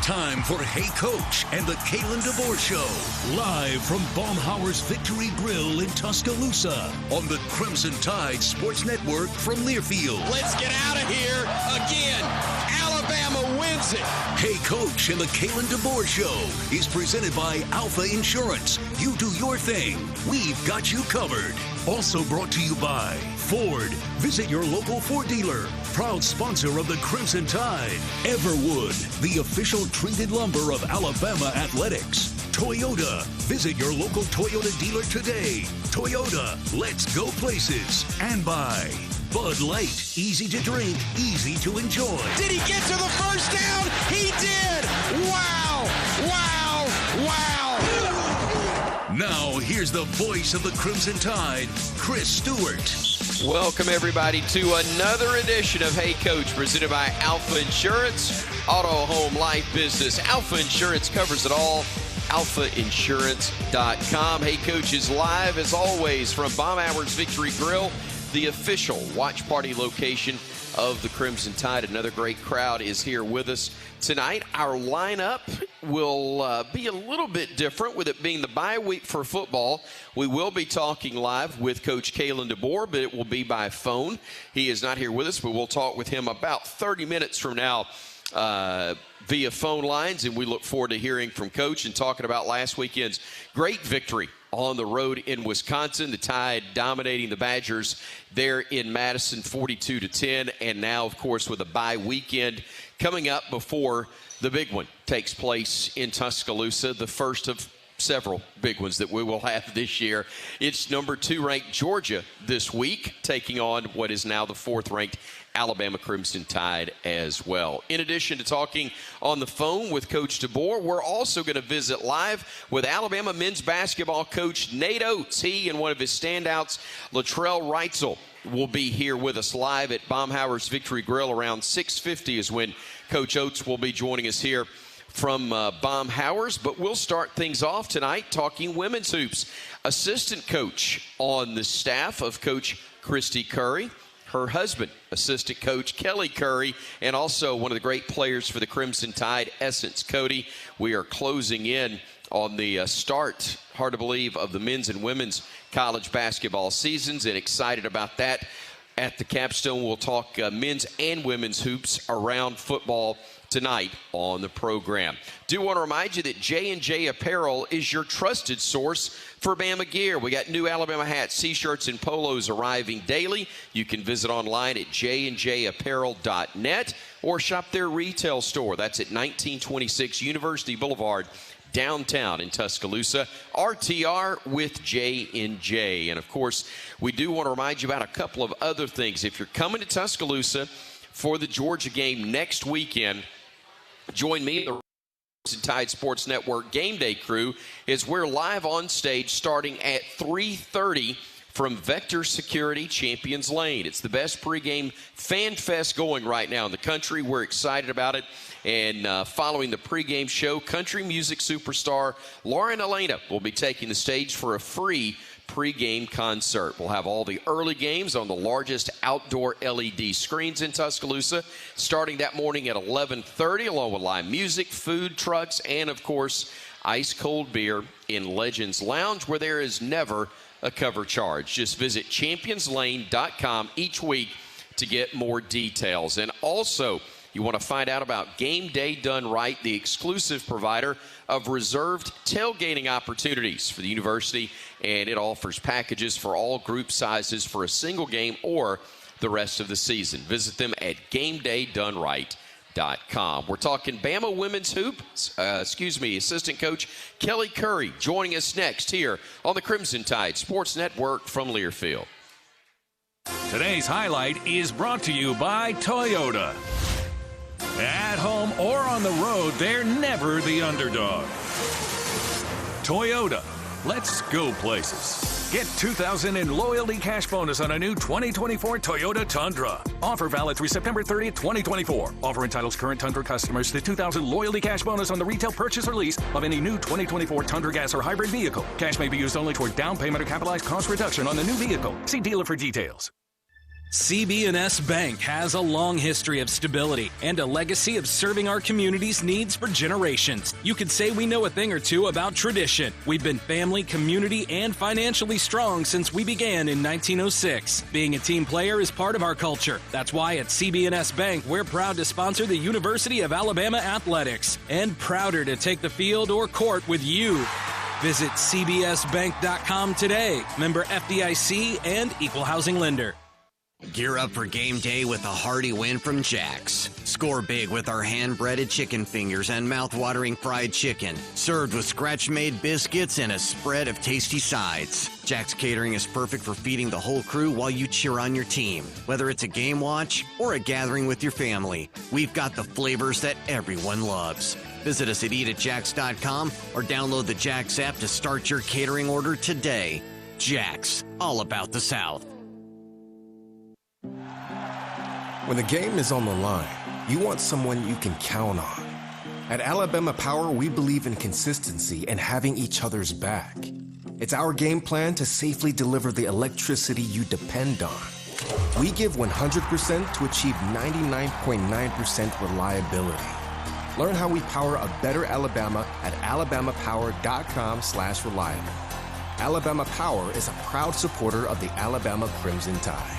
time for Hey Coach and the Kalen DeBoer Show. Live from Baumhauer's Victory Grill in Tuscaloosa on the Crimson Tide Sports Network from Learfield. Let's get out of here again. Alabama wins it. Hey Coach and the Kalen DeBoer Show is presented by Alpha Insurance. You do your thing. We've got you covered. Also brought to you by Ford. Visit your local Ford dealer. Proud sponsor of the Crimson Tide. Everwood, the official treated lumber of Alabama athletics. Toyota. Visit your local Toyota dealer today. Toyota, let's go places. And by Bud Light. Easy to drink, easy to enjoy. Did he get to the first down? He did. Wow. Wow. Wow. Now, here's the voice of the Crimson Tide, Chris Stewart. Welcome, everybody, to another edition of Hey Coach, presented by Alpha Insurance, auto, home, life, business. Alpha Insurance covers it all. AlphaInsurance.com. Hey Coach is live, as always, from Baumhauer's Victory Grill, the official watch party location of the Crimson Tide. Another great crowd is here with us tonight. Our lineup will be a little bit different, with it being the bye week for football. We will be talking live with Coach Kalen DeBoer, but it will be by phone. He is not here with us, but we'll talk with him about 30 minutes from now via phone lines, and we look forward to hearing from Coach and talking about last weekend's great victory on the road in Wisconsin. The Tide dominating the Badgers there in Madison 42-10, and now, of course, with a bye weekend coming up before the big one takes place in Tuscaloosa, the first of several big ones that we will have this year. It's number 2 ranked Georgia this week, taking on what is now the 4th ranked Alabama Crimson Tide as well. In addition to talking on the phone with Coach DeBoer, we're also going to visit live with Alabama men's basketball coach Nate Oats. He and one of his standouts, Latrell Wrightsell, will be here with us live at Baumhauer's Victory Grill. Around 6:50 is when Coach Oats will be joining us here from Baumhauer's. But we'll start things off tonight talking women's hoops. Assistant coach on the staff of Coach Christy Curry, her husband, assistant coach Kelly Curry, and also one of the great players for the Crimson Tide, Essence Cody. We are closing in on the start, hard to believe, of the men's and women's college basketball seasons, and excited about that. At the capstone, we'll talk men's and women's hoops around football tonight on the program. Do want to remind you that J&J Apparel is your trusted source for Bama gear. We got new Alabama hats, t-shirts, and polos arriving daily. You can visit online at jnjapparel.net or shop their retail store. That's at 1926 University Boulevard, downtown in Tuscaloosa. RTR with J&J. And, of course, we do want to remind you about a couple of other things. If you're coming to Tuscaloosa for the Georgia game next weekend, join me, the Tide Sports Network Game Day crew, as we're live on stage starting at 3:30 from Vector Security Champions Lane. It's the best pregame fan fest going right now in the country. We're excited about it. And following the pregame show, country music superstar Lauren Elena will be taking the stage for a free pregame concert. We'll have all the early games on the largest outdoor LED screens in Tuscaloosa, starting that morning at 11:30, along with live music, food trucks, and, of course, ice-cold beer in Legends Lounge, where there is never a cover charge. Just visit championslane.com each week to get more details. And also, you want to find out about Game Day Done Right, the exclusive provider of reserved tailgating opportunities for the university, and it offers packages for all group sizes for a single game or the rest of the season. Visit them at GameDayDoneRight.com. We're talking Bama women's hoop. Assistant coach Kelly Curry joining us next here on the Crimson Tide Sports Network from Learfield. Today's highlight is brought to you by Toyota. At home or on the road, they're never the underdog. Toyota, let's go places. Get $2,000 in loyalty cash bonus on a new 2024 Toyota Tundra. Offer valid through September 30th, 2024. Offer entitles current Tundra customers to $2,000 loyalty cash bonus on the retail purchase or lease of any new 2024 Tundra gas or hybrid vehicle. Cash may be used only toward down payment or capitalized cost reduction on the new vehicle. See dealer for details. CB&S Bank has a long history of stability and a legacy of serving our community's needs for generations. You could say we know a thing or two about tradition. We've been family, community, and financially strong since we began in 1906. Being a team player is part of our culture. That's why at CB&S Bank, we're proud to sponsor the University of Alabama Athletics and prouder to take the field or court with you. Visit cbsbank.com today. Member FDIC and equal housing lender. Gear up for game day with a hearty win from Jack's. Score big with our hand-breaded chicken fingers and mouth-watering fried chicken, served with scratch-made biscuits and a spread of tasty sides. Jack's Catering is perfect for feeding the whole crew while you cheer on your team. Whether it's a game watch or a gathering with your family, we've got the flavors that everyone loves. Visit us at eatatjacks.com or download the Jack's app to start your catering order today. Jack's, all about the South. When the game is on the line, you want someone you can count on. At Alabama Power, we believe in consistency and having each other's back. It's our game plan to safely deliver the electricity you depend on. We give 100% to achieve 99.9% reliability. Learn how we power a better Alabama at alabamapower.com/reliable. Alabama Power is a proud supporter of the Alabama Crimson Tide.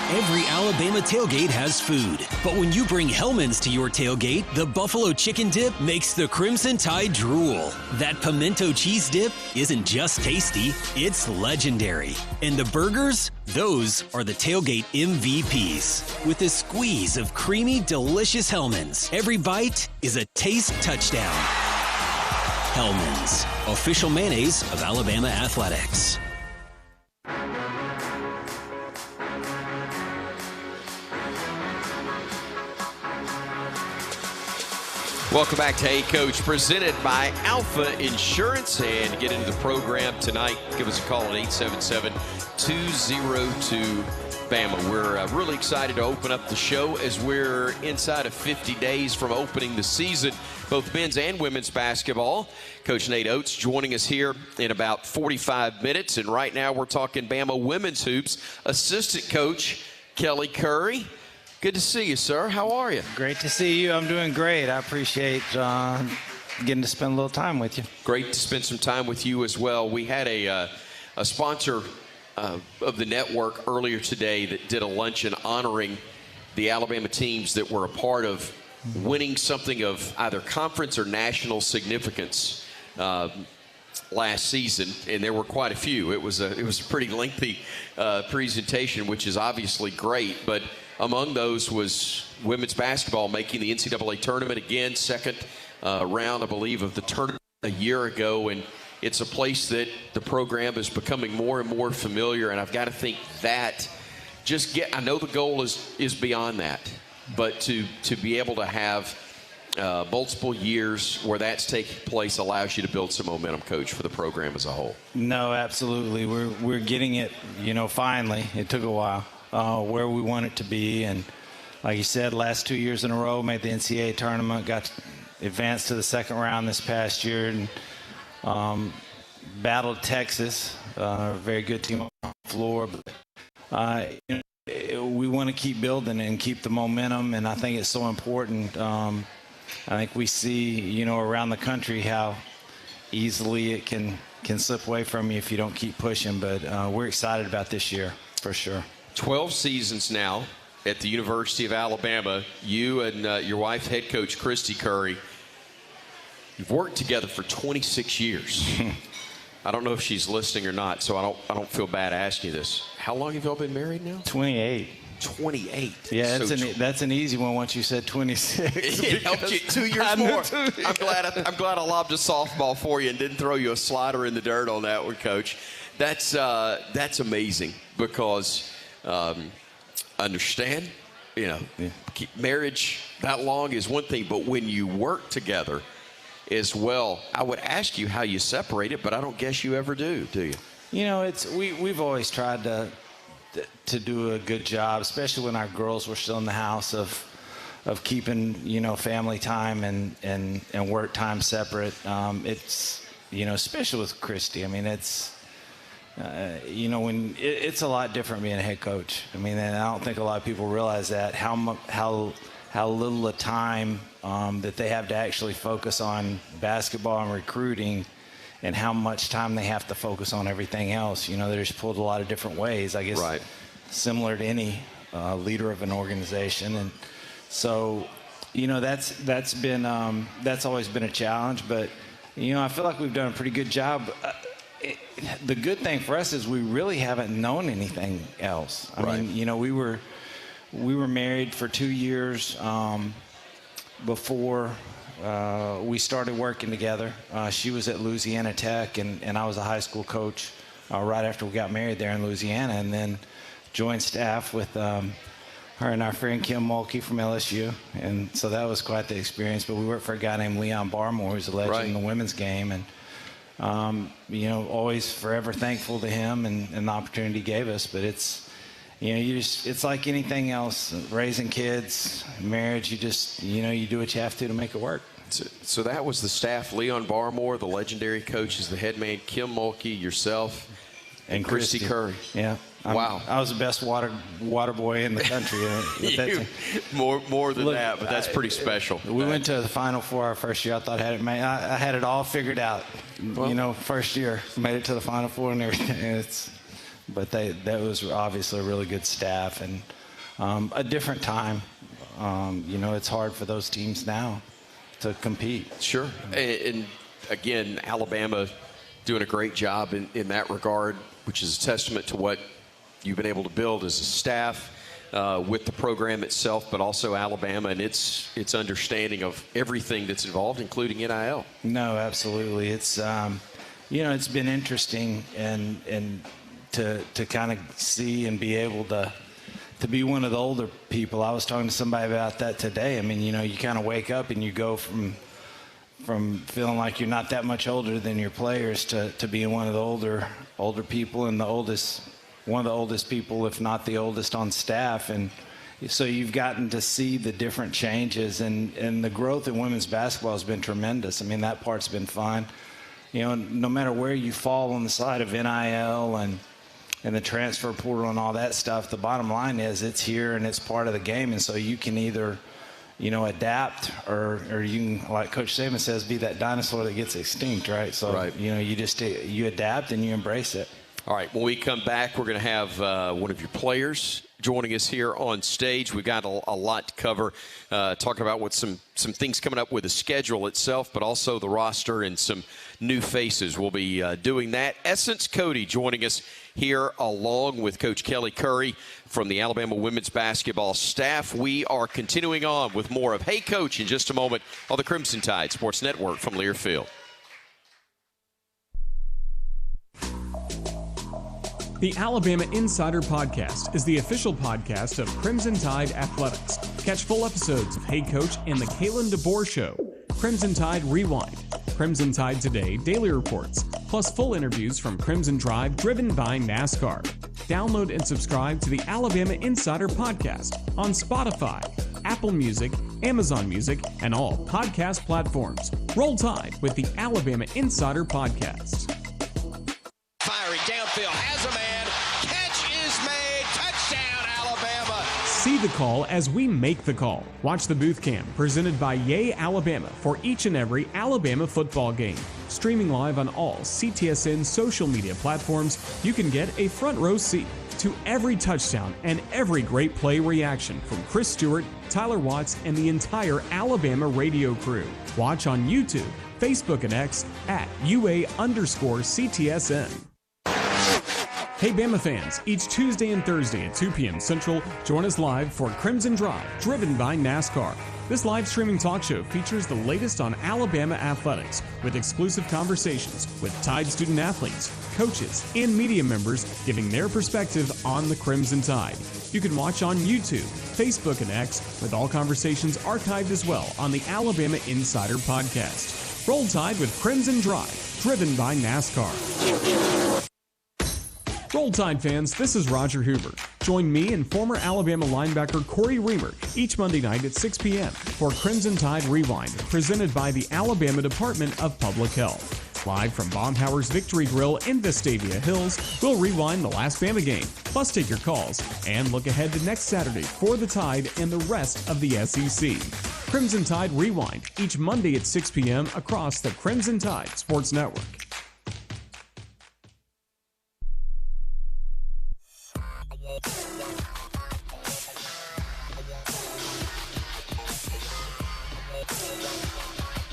Every Alabama tailgate has food, but when you bring Hellman's to your tailgate, the buffalo chicken dip makes the Crimson Tide drool. That pimento cheese dip isn't just tasty, it's legendary. And the burgers? Those are the tailgate MVPs. With a squeeze of creamy, delicious Hellman's, every bite is a taste touchdown. Hellman's, official mayonnaise of Alabama Athletics. Welcome back to Hey Coach, presented by Alpha Insurance. And to get into the program tonight, give us a call at 877-202-BAMA. We're really excited to open up the show as we're inside of 50 days from opening the season, both men's and women's basketball. Coach Nate Oats joining us here in about 45 minutes. And right now we're talking Bama women's hoops. Assistant coach Kelly Curry. Good to see you, sir. How are you? Great to see you. I'm doing great. I appreciate getting to spend a little time with you. Great to spend some time with you as well. We had a sponsor of the network earlier today that did a luncheon honoring the Alabama teams that were a part of winning something of either conference or national significance last season, and there were quite a few. It was a pretty lengthy presentation, which is obviously great, but among those was women's basketball making the NCAA tournament again, second round, I believe, of the tournament a year ago. And it's a place that the program is becoming more and more familiar. And I've got to think that I know the goal is beyond that, but to be able to have multiple years where that's taking place allows you to build some momentum, Coach, for the program as a whole. No, absolutely. We're getting it, finally. It took a while. Where we want it to be, and like you said, last 2 years in a row, made the NCAA tournament, got advanced to the second round this past year, and battled Texas, a very good team on the floor. But we want to keep building and keep the momentum, and I think it's so important. I think we see, around the country how easily it can slip away from you if you don't keep pushing. But we're excited about this year for sure. 12 seasons now at the University of Alabama. You and your wife, head coach Christy Curry, you've worked together for 26 years. I don't know if she's listening or not, so I don't feel bad asking you this. How long have y'all been married now? 28. 28. Yeah, that's an easy one once you said 26. It helped you 2 years more. I'm glad I lobbed a softball for you and didn't throw you a slider in the dirt on that one, Coach. That's amazing because understand, marriage that long is one thing, but when you work together as well, I would ask you how you separate it, but I don't guess you ever do you? We've always tried to do a good job, especially when our girls were still in the house, of keeping family time and work time separate. It's especially with Christy. I mean, when it's a lot different being a head coach. I mean, and I don't think a lot of people realize that how little of time that they have to actually focus on basketball and recruiting, and how much time they have to focus on everything else. They're just pulled a lot of different ways, I guess, right. Similar to any leader of an organization. And so, that's always been a challenge. But, I feel like we've done a pretty good job. The good thing for us is we really haven't known anything else. I mean, we were married for 2 years before we started working together. She was at Louisiana Tech, and I was a high school coach right after we got married there in Louisiana, and then joined staff with her and our friend Kim Mulkey from LSU. And so that was quite the experience. But we worked for a guy named Leon Barmore, who's a legend in the women's game. And, always forever thankful to him and the opportunity he gave us. But it's, it's like anything else, raising kids, marriage, you do what you have to make it work. So that was the staff: Leon Barmore, the legendary coach, is the head man, Kim Mulkey, yourself, and Christy Curry. Yeah. Wow. I was the best water boy in the country. More than that, but that's pretty special. We went to the Final Four our first year. I thought I had it all figured out. Well, first year, made it to the Final Four and everything. But that was obviously a really good staff and a different time. It's hard for those teams now to compete. Sure. And again, Alabama doing a great job in that regard, which is a testament to what you've been able to build as a staff with the program itself, but also Alabama and its understanding of everything that's involved, including NIL. No, absolutely. It's it's been interesting and to kind of see and be able to be one of the older people. I was talking to somebody about that today. I mean, you kind of wake up and you go from feeling like you're not that much older than your players to being one of the older people and one of the oldest people, if not the oldest on staff. And so you've gotten to see the different changes, and the growth in women's basketball has been tremendous. I mean, that part's been fun. No matter where you fall on the side of NIL and the transfer portal and all that stuff, the bottom line is it's here and it's part of the game. And so you can either adapt or you can, like Coach Saban says, be that dinosaur that gets extinct, right? So, you adapt and you embrace it. All right, when we come back, we're going to have one of your players joining us here on stage. We've got a lot to cover, talking about what some things coming up with the schedule itself, but also the roster and some new faces. We'll be doing that. Essence Cody joining us here along with Coach Kelly Curry from the Alabama women's basketball staff. We are continuing on with more of Hey Coach in just a moment on the Crimson Tide Sports Network from Learfield. The Alabama Insider Podcast is the official podcast of Crimson Tide Athletics. Catch full episodes of Hey Coach and the Kalen DeBoer Show, Crimson Tide Rewind, Crimson Tide Today Daily Reports, plus full interviews from Crimson Drive driven by NASCAR. Download and subscribe to the Alabama Insider Podcast on Spotify, Apple Music, Amazon Music, and all podcast platforms. Roll Tide with the Alabama Insider Podcast. Firing downfield, has a man. Catch is made. Touchdown, Alabama. See the call as we make the call. Watch the booth cam presented by Yay Alabama for each and every Alabama football game. Streaming live on all CTSN social media platforms, you can get a front row seat to every touchdown and every great play reaction from Chris Stewart, Tyler Watts, and the entire Alabama radio crew. Watch on YouTube, Facebook, and X at UA_CTSN. Hey Bama fans, each Tuesday and Thursday at 2 p.m. Central, join us live for Crimson Drive, driven by NASCAR. This live streaming talk show features the latest on Alabama athletics with exclusive conversations with Tide student athletes, coaches, and media members giving their perspective on the Crimson Tide. You can watch on YouTube, Facebook, and X, with all conversations archived as well on the Alabama Insider Podcast. Roll Tide with Crimson Drive, driven by NASCAR. Roll Tide fans, this is Roger Hoover. Join me and former Alabama linebacker Corey Reamer each Monday night at 6 p.m. for Crimson Tide Rewind, presented by the Alabama Department of Public Health. Live from Baumhauer's Victory Grill in Vestavia Hills, we'll rewind the last Bama game, plus take your calls, and look ahead to next Saturday for the Tide and the rest of the SEC. Crimson Tide Rewind, each Monday at 6 p.m. across the Crimson Tide Sports Network.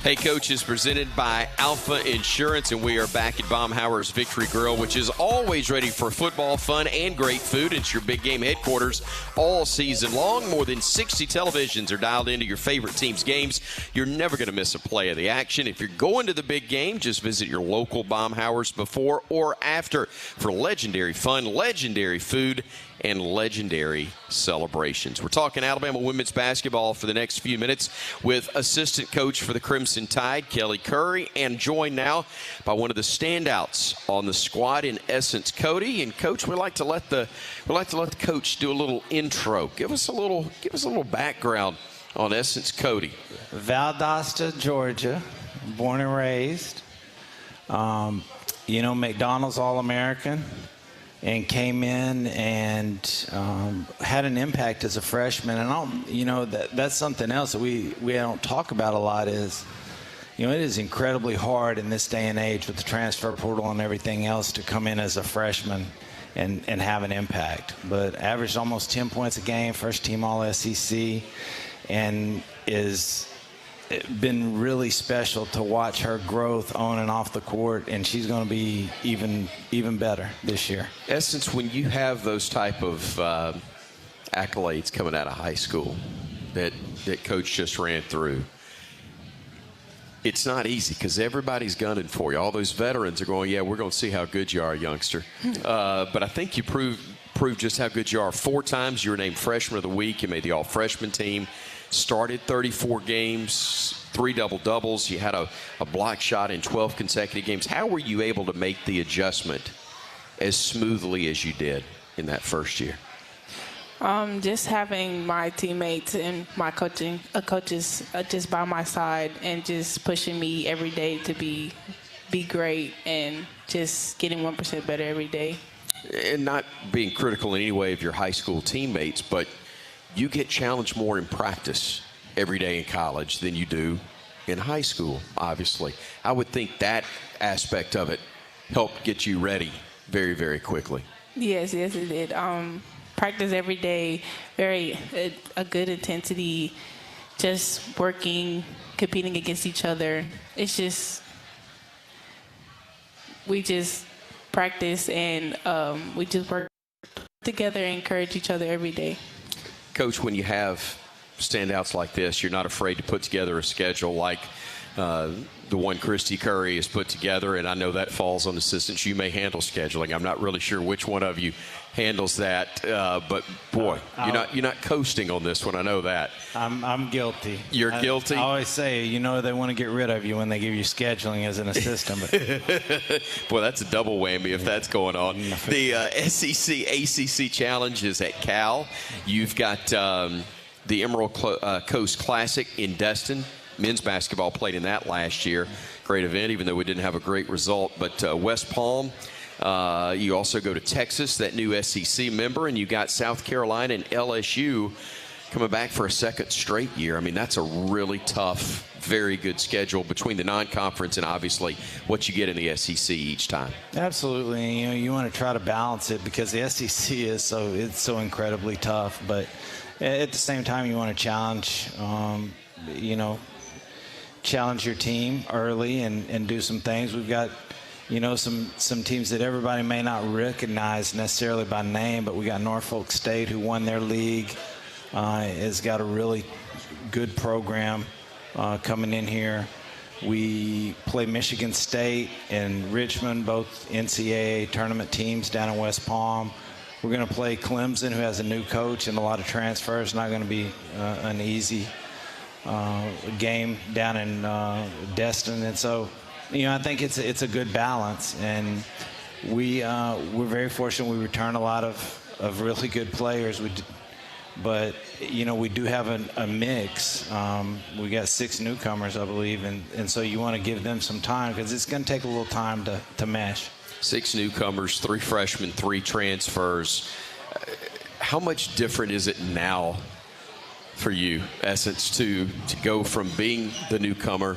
Hey, Coach is presented by Alpha Insurance, and we are back at Baumhauer's Victory Grill, which is always ready for football, fun, and great food. It's your big game headquarters all season long. More than 60 televisions are dialed into your favorite team's games. You're never going to miss a play of the action. If you're going to the big game, just visit your local Baumhauer's before or after for legendary fun, legendary food, and legendary celebrations. We're talking Alabama women's basketball for the next few minutes with assistant coach for the Crimson Tide, Kelly Curry, and joined now by one of the standouts on the squad, in essence, Cody. And Coach, we like to let the coach do a little intro. Give us a little background on Essence Cody. Valdosta, Georgia, born and raised. McDonald's All-American. And came in and had an impact as a freshman. And that's something else that we don't talk about a lot is, it is incredibly hard in this day and age with the transfer portal and everything else to come in as a freshman and have an impact. But averaged almost 10 points a game, first team All-SEC, and is been really special to watch her growth on and off the court, and she's going to be even better this year. Essence, when you have those type of accolades coming out of high school that Coach just ran through, it's not easy because everybody's gunning for you. All those veterans are going, yeah, we're going to see how good you are, youngster. But I think you proved just how good you are. 4 times you were named Freshman of the Week. You made the All-Freshman team. Started 34 games, 3 double-doubles. You had a block shot in 12 consecutive games. How were you able to make the adjustment as smoothly as you did in that first year? Just having my teammates and my coaches just by my side and just pushing me every day to be great and just getting 1% better every day. And not being critical in any way of your high school teammates, but you get challenged more in practice every day in college than you do in high school, obviously. I would think that aspect of it helped get you ready very, very quickly. Yes, it did. Practice every day, a good intensity, just working, competing against each other. It's just, we just practice and we just work together and encourage each other every day. Coach, when you have standouts like this, you're not afraid to put together a schedule like the one Christy Curry has put together, and I know that falls on assistants. You may handle scheduling. I'm not really sure which one of you handles that, but boy, you're not coasting on this one. I know that. I'm guilty. You're guilty? I always say, they want to get rid of you when they give you scheduling as an assistant. Boy, that's a double whammy if that's going on. The SEC ACC Challenge is at Cal. You've got the Emerald Coast Classic in Destin. Men's basketball played in that last year. Great event, even though we didn't have a great result. But West Palm, you also go to Texas, that new SEC member, and you got South Carolina and LSU coming back for a second straight year. I mean, that's a really tough, very good schedule between the non-conference and obviously what you get in the SEC each time. Absolutely. You want to try to balance it because the SEC is so incredibly tough. But at the same time, you want to challenge your team early and do some things. We've got, some teams that everybody may not recognize necessarily by name, but we got Norfolk State, who won their league, has got a really good program coming in here. We play Michigan State and Richmond, both NCAA tournament teams down in West Palm. We're going to play Clemson, who has a new coach and a lot of transfers. Not going to be an easy game down in Destin, and so I think it's a good balance, and we're very fortunate. We return a lot of really good players. But, you know, we do have a mix. We got 6 newcomers, I believe, and so you want to give them some time because it's going to take a little time to mesh. 6 newcomers, 3 freshmen, 3 transfers. How much different is it now for you, Essence, to go from being the newcomer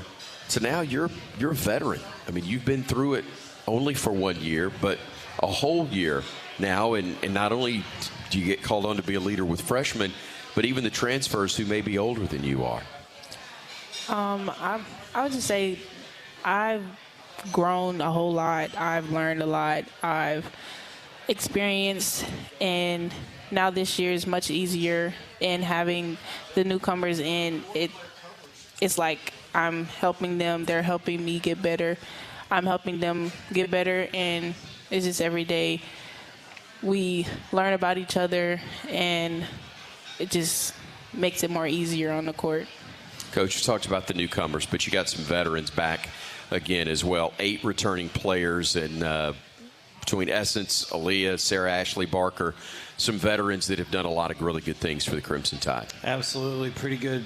to now you're a veteran? I mean, you've been through it only for 1 year, but a whole year now, and not only do you get called on to be a leader with freshmen, but even the transfers who may be older than you are. I would just say I've grown a whole lot. I've learned a lot. I've experienced, and now this year is much easier. And having the newcomers in, it's like I'm helping them. They're helping me get better. I'm helping them get better, and it's just every day we learn about each other, and it just makes it more easier on the court. Coach, you talked about the newcomers, but you got some veterans back again as well. 8 returning players, and between Essence, Aaliyah, Sarah Ashley Barker, some veterans that have done a lot of really good things for the Crimson Tide. Absolutely, pretty good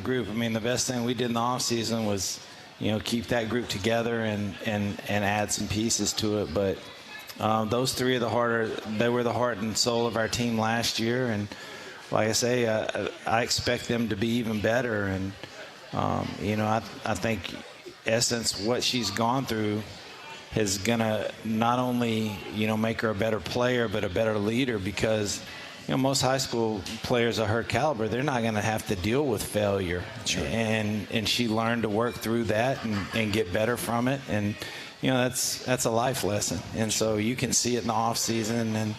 group. I mean, the best thing we did in the offseason was, you know, keep that group together and add some pieces to it. But those 3 are they were the heart and soul of our team last year, and like I say, I expect them to be even better. And you know, I think Essence, what she's gone through, is gonna not only, you know, make her a better player but a better leader, because, you know, most high school players of her caliber, they're not going to have to deal with failure. Sure. And she learned to work through that and get better from it. And, you know, that's a life lesson. And so you can see it in the off season, and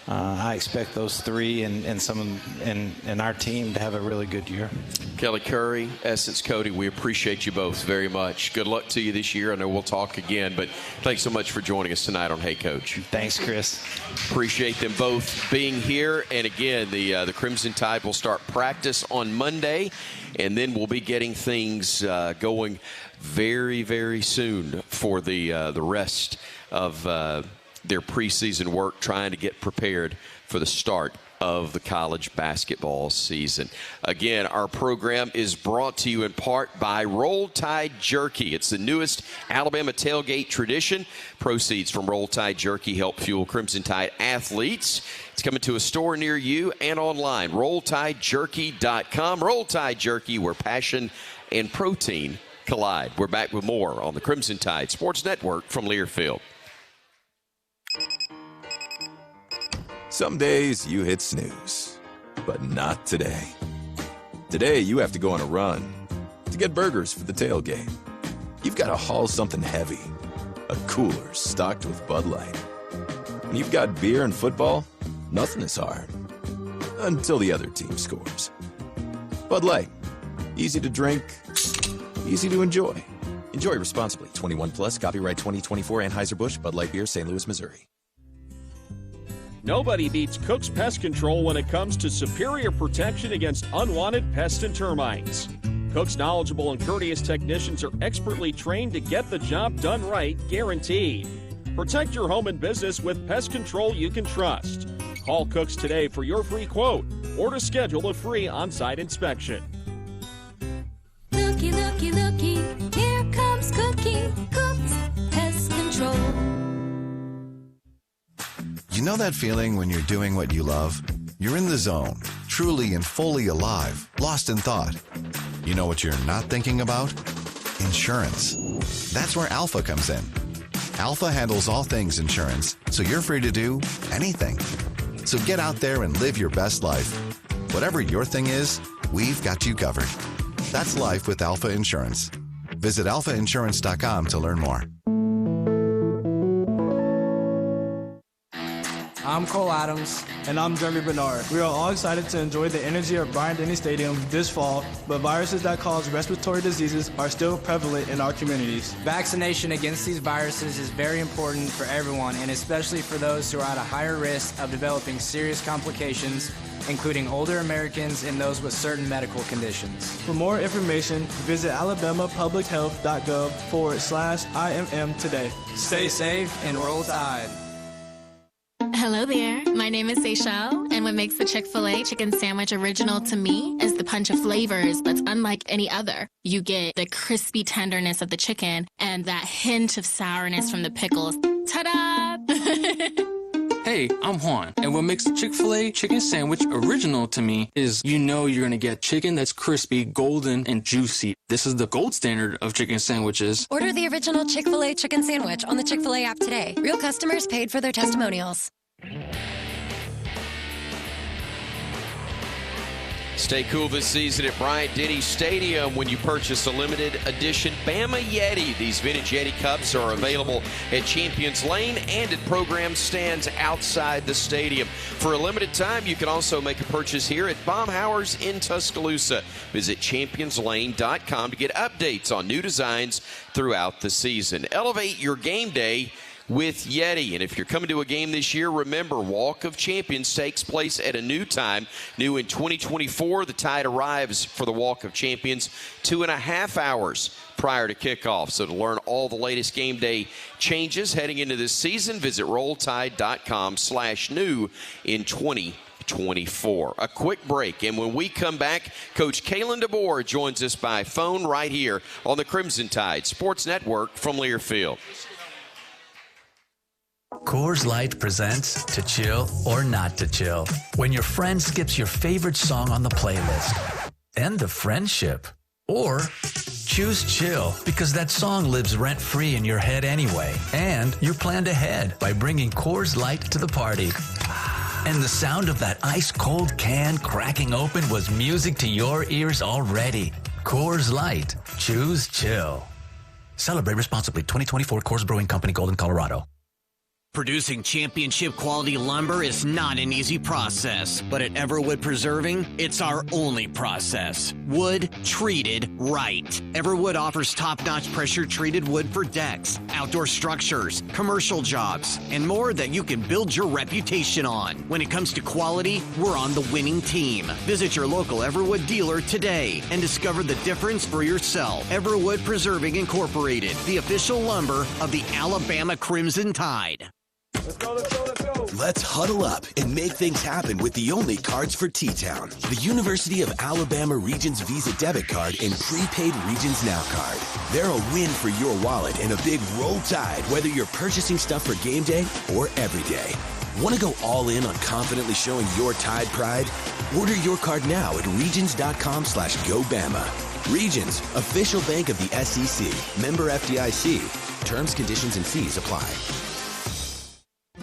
I expect those 3 and our team to have a really good year. Kelly Curry, Essence, Cody, we appreciate you both very much. Good luck to you this year. I know we'll talk again, but thanks so much for joining us tonight on Hey Coach. Thanks, Chris. Appreciate them both being here. And again, the Crimson Tide will start practice on Monday, and then we'll be getting things going very, very soon for the rest of their preseason work, trying to get prepared for the start of the college basketball season. Again, our program is brought to you in part by Roll Tide Jerky. It's the newest Alabama tailgate tradition. Proceeds from Roll Tide Jerky help fuel Crimson Tide athletes. It's coming to a store near you and online, RollTideJerky.com. Roll Tide Jerky, where passion and protein collide. We're back with more on the Crimson Tide Sports Network from Learfield. Some days you hit snooze, but not today. Today you have to go on a run to get burgers for the tailgate. You've got to haul something heavy, a cooler stocked with Bud Light. When you've got beer and football, nothing is hard. Until the other team scores. Bud Light. Easy to drink, easy to enjoy. Enjoy responsibly. 21 plus, copyright 2024, Anheuser-Busch, Bud Light Beer, St. Louis, Missouri. Nobody beats Cook's Pest Control when it comes to superior protection against unwanted pests and termites. Cook's knowledgeable and courteous technicians are expertly trained to get the job done right, guaranteed. Protect your home and business with pest control you can trust. Call Cook's today for your free quote or to schedule a free on-site inspection. Looky, looky, looky, here comes Cookie, Cook's Pest Control. You know that feeling when you're doing what you love? You're in the zone, truly and fully alive, lost in thought. You know what you're not thinking about? Insurance. That's where Alpha comes in. Alpha handles all things insurance, so you're free to do anything. So get out there and live your best life. Whatever your thing is, we've got you covered. That's life with Alpha Insurance. Visit alphainsurance.com to learn more. I'm Cole Adams. And I'm Jeremy Bernard. We are all excited to enjoy the energy of Bryant-Denny Stadium this fall, but viruses that cause respiratory diseases are still prevalent in our communities. Vaccination against these viruses is very important for everyone, and especially for those who are at a higher risk of developing serious complications, including older Americans and those with certain medical conditions. For more information, visit alabamapublichealth.gov/IMM today. Stay safe and roll tide. Hello there. My name is Seychelle, and what makes the Chick-fil-A chicken sandwich original to me is the punch of flavors that's unlike any other. You get the crispy tenderness of the chicken and that hint of sourness from the pickles. Ta-da! Hey, I'm Juan, and what makes the Chick-fil-A chicken sandwich original to me is you know you're going to get chicken that's crispy, golden, and juicy. This is the gold standard of chicken sandwiches. Order the original Chick-fil-A chicken sandwich on the Chick-fil-A app today. Real customers paid for their testimonials. Stay cool this season at Bryant-Denny Stadium when you purchase a limited edition Bama Yeti. These vintage Yeti cups are available at Champions Lane and at program stands outside the stadium. For a limited time, you can also make a purchase here at Baumhauer's in Tuscaloosa. Visit championslane.com to get updates on new designs throughout the season. Elevate your game day with Yeti. And if you're coming to a game this year, remember, Walk of Champions takes place at a new time. New in 2024, the Tide arrives for the Walk of Champions 2.5 hours prior to kickoff. So to learn all the latest game day changes heading into this season, visit rolltide.com/new in 2024. A quick break, and when we come back, Coach Kalen DeBoer joins us by phone right here on the Crimson Tide Sports Network from Learfield. Coors Light presents To Chill or Not to Chill. When your friend skips your favorite song on the playlist. End the friendship. Or choose chill because that song lives rent-free in your head anyway. And you planned ahead by bringing Coors Light to the party. And the sound of that ice-cold can cracking open was music to your ears already. Coors Light. Choose chill. Celebrate responsibly. 2024 Coors Brewing Company, Golden, Colorado. Producing championship quality lumber is not an easy process, but at Everwood Preserving, it's our only process. Wood treated right. Everwood offers top-notch pressure-treated wood for decks, outdoor structures, commercial jobs, and more that you can build your reputation on. When it comes to quality, we're on the winning team. Visit your local Everwood dealer today and discover the difference for yourself. Everwood Preserving Incorporated, the official lumber of the Alabama Crimson Tide. Let's go. Let's huddle up and make things happen with the only cards for T-Town. The University of Alabama Regions Visa Debit Card and Prepaid Regions Now Card. They're a win for your wallet and a big roll tide, whether you're purchasing stuff for game day or every day. Want to go all in on confidently showing your Tide pride? Order your card now at regions.com/GoBama. Regions, official bank of the SEC. Member FDIC. Terms, conditions, and fees apply.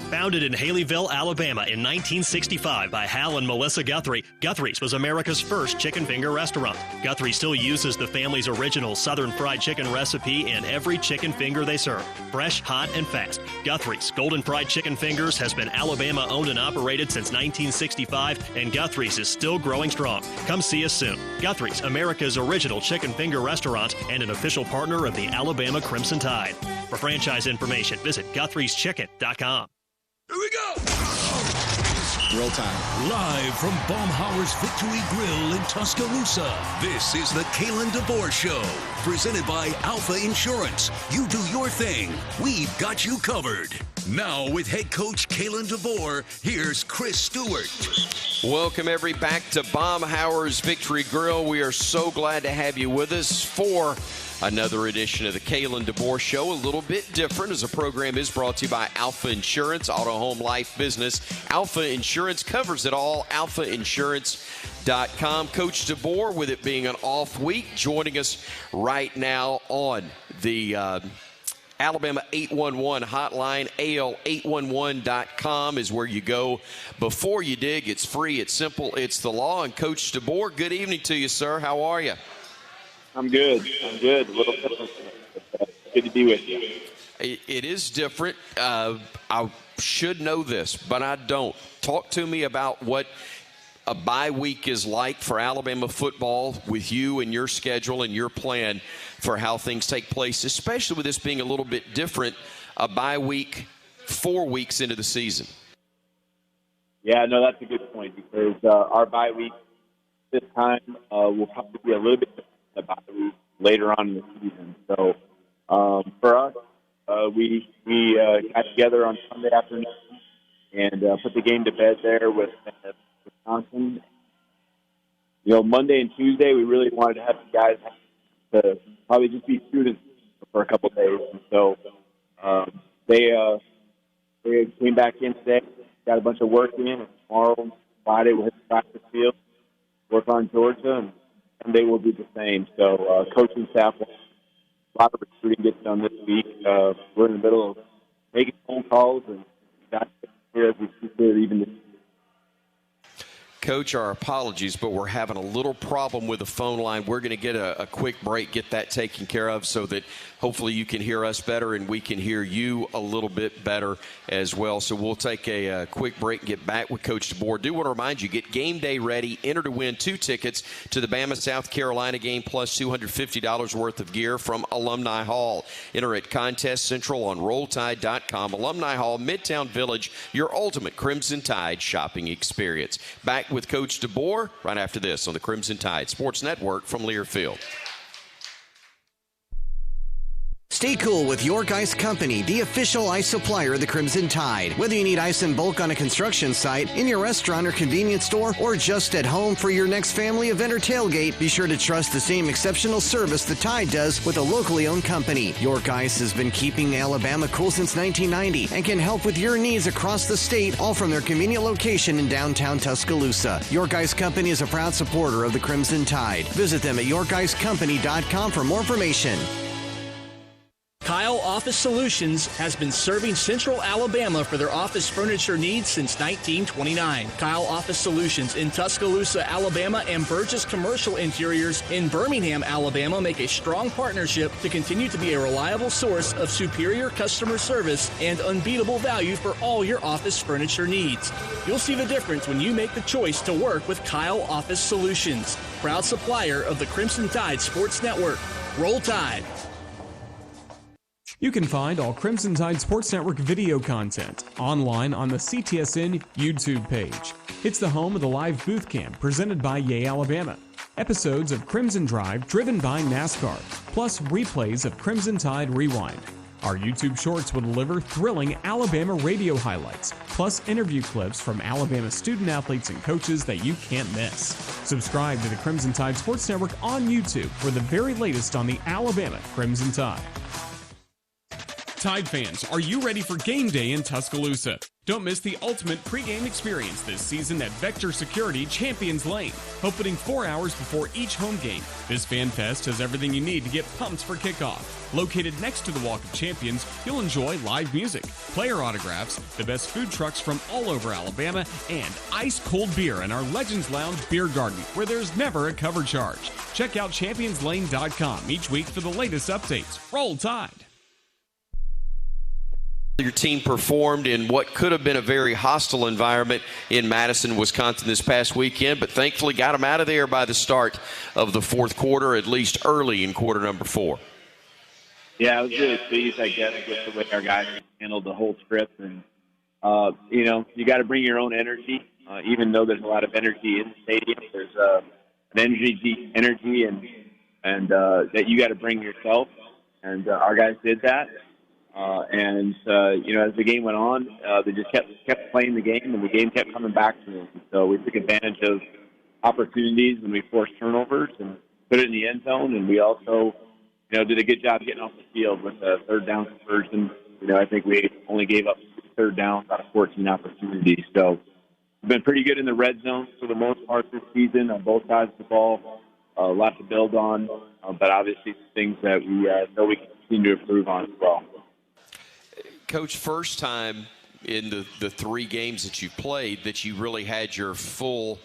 Founded in Haleyville, Alabama in 1965 by Hal and Melissa Guthrie, Guthrie's was America's first chicken finger restaurant. Guthrie still uses the family's original Southern fried chicken recipe in every chicken finger they serve. Fresh, hot, and fast. Guthrie's Golden Fried Chicken Fingers has been Alabama owned and operated since 1965, and Guthrie's is still growing strong. Come see us soon. Guthrie's, America's original chicken finger restaurant and an official partner of the Alabama Crimson Tide. For franchise information, visit Guthrie'sChicken.com. Here we go! Roll time. Live from Baumhauer's Victory Grill in Tuscaloosa, this is the Kalen DeBoer Show, presented by Alpha Insurance. You do your thing. We've got you covered. Now with head coach Kalen DeBoer, here's Chris Stewart. Welcome, back to Baumhauer's Victory Grill. We are so glad to have you with us for another edition of the Kalen DeBoer Show. A little bit different as the program is brought to you by Alpha Insurance, auto, home, life, business. Alpha Insurance covers it all. AlphaInsurance.com. Coach DeBoer, with it being an off week, joining us right now on the Alabama 811 hotline. AL811.com is where you go before you dig. It's free, it's simple, it's the law. And Coach DeBoer, good evening to you, sir. How are you? I'm good. A little different. Good to be with you. It is different. I should know this, but I don't. Talk to me about what a bye week is like for Alabama football with you and your schedule and your plan for how things take place, especially with this being a little bit different, a bye week 4 weeks into the season. Yeah, no, that's a good point because our bye week this time will probably be a little bit different than the bye week later on in the season. So for us, we got together on Sunday afternoon and put the game to bed there with Wisconsin. Monday and Tuesday, we really wanted to have the guys to probably just be students for a couple of days. And so they came back in today, got a bunch of work in, and tomorrow, Friday, we'll hit the practice field, work on Georgia, and Sunday will do the same. So coaching staff, a lot of recruiting gets done this week. We're in the middle of making phone calls, and that's here as we see it even this week. Coach, our apologies, but we're having a little problem with the phone line. We're going to get a quick break, get that taken care of so that hopefully you can hear us better and we can hear you a little bit better as well. So we'll take a quick break and get back with Coach DeBoer. Do want to remind you, get game day ready. Enter to win 2 tickets to the Bama-South Carolina game plus $250 worth of gear from Alumni Hall. Enter at Contest Central on RollTide.com. Alumni Hall, Midtown Village, your ultimate Crimson Tide shopping experience. Back with Coach DeBoer right after this on the Crimson Tide Sports Network from Learfield. Stay cool with York Ice Company, the official ice supplier of the Crimson Tide. Whether you need ice in bulk on a construction site, in your restaurant or convenience store, or just at home for your next family event or tailgate, be sure to trust the same exceptional service the Tide does with a locally owned company. York Ice has been keeping Alabama cool since 1990 and can help with your needs across the state, all from their convenient location in downtown Tuscaloosa. York Ice Company is a proud supporter of the Crimson Tide. Visit them at YorkIceCompany.com for more information. Kyle Office Solutions has been serving Central Alabama for their office furniture needs since 1929. Kyle Office Solutions in Tuscaloosa, Alabama, and Burgess Commercial Interiors in Birmingham, Alabama make a strong partnership to continue to be a reliable source of superior customer service and unbeatable value for all your office furniture needs. You'll see the difference when you make the choice to work with Kyle Office Solutions, proud supplier of the Crimson Tide Sports Network. Roll Tide. You can find all Crimson Tide Sports Network video content online on the CTSN YouTube page. It's the home of the live booth camp presented by Yay Alabama. Episodes of Crimson Drive driven by NASCAR, plus replays of Crimson Tide Rewind. Our YouTube shorts will deliver thrilling Alabama radio highlights, plus interview clips from Alabama student athletes and coaches that you can't miss. Subscribe to the Crimson Tide Sports Network on YouTube for the very latest on the Alabama Crimson Tide. Tide fans, are you ready for game day in Tuscaloosa? Don't miss the ultimate pregame experience this season at Vector Security Champions Lane, opening 4 hours before each home game. This fan fest has everything you need to get pumped for kickoff. Located next to the Walk of Champions, you'll enjoy live music, player autographs, the best food trucks from all over Alabama, and ice-cold beer in our Legends Lounge beer garden, where there's never a cover charge. Check out ChampionsLane.com each week for the latest updates. Roll Tide! Your team performed in what could have been a very hostile environment in Madison, Wisconsin this past weekend, but thankfully got them out of there by the start of the fourth quarter, at least early in quarter number 4. Yeah, I was really pleased, I guess, with the way our guys handled the whole trip. And, you got to bring your own energy, even though there's a lot of energy in the stadium. There's an energy and that you got to bring yourself. And our guys did that. As the game went on, they just kept playing the game, and the game kept coming back to them. So we took advantage of opportunities when we forced turnovers and put it in the end zone. And we also, did a good job getting off the field with a third down conversion. I think we only gave up 6 third downs out of 14 opportunities. So we've been pretty good in the red zone for the most part this season on both sides of the ball. A lot to build on, but obviously things that we know we can continue to improve on as well. Coach, first time in the 3 games that you played that you really had your full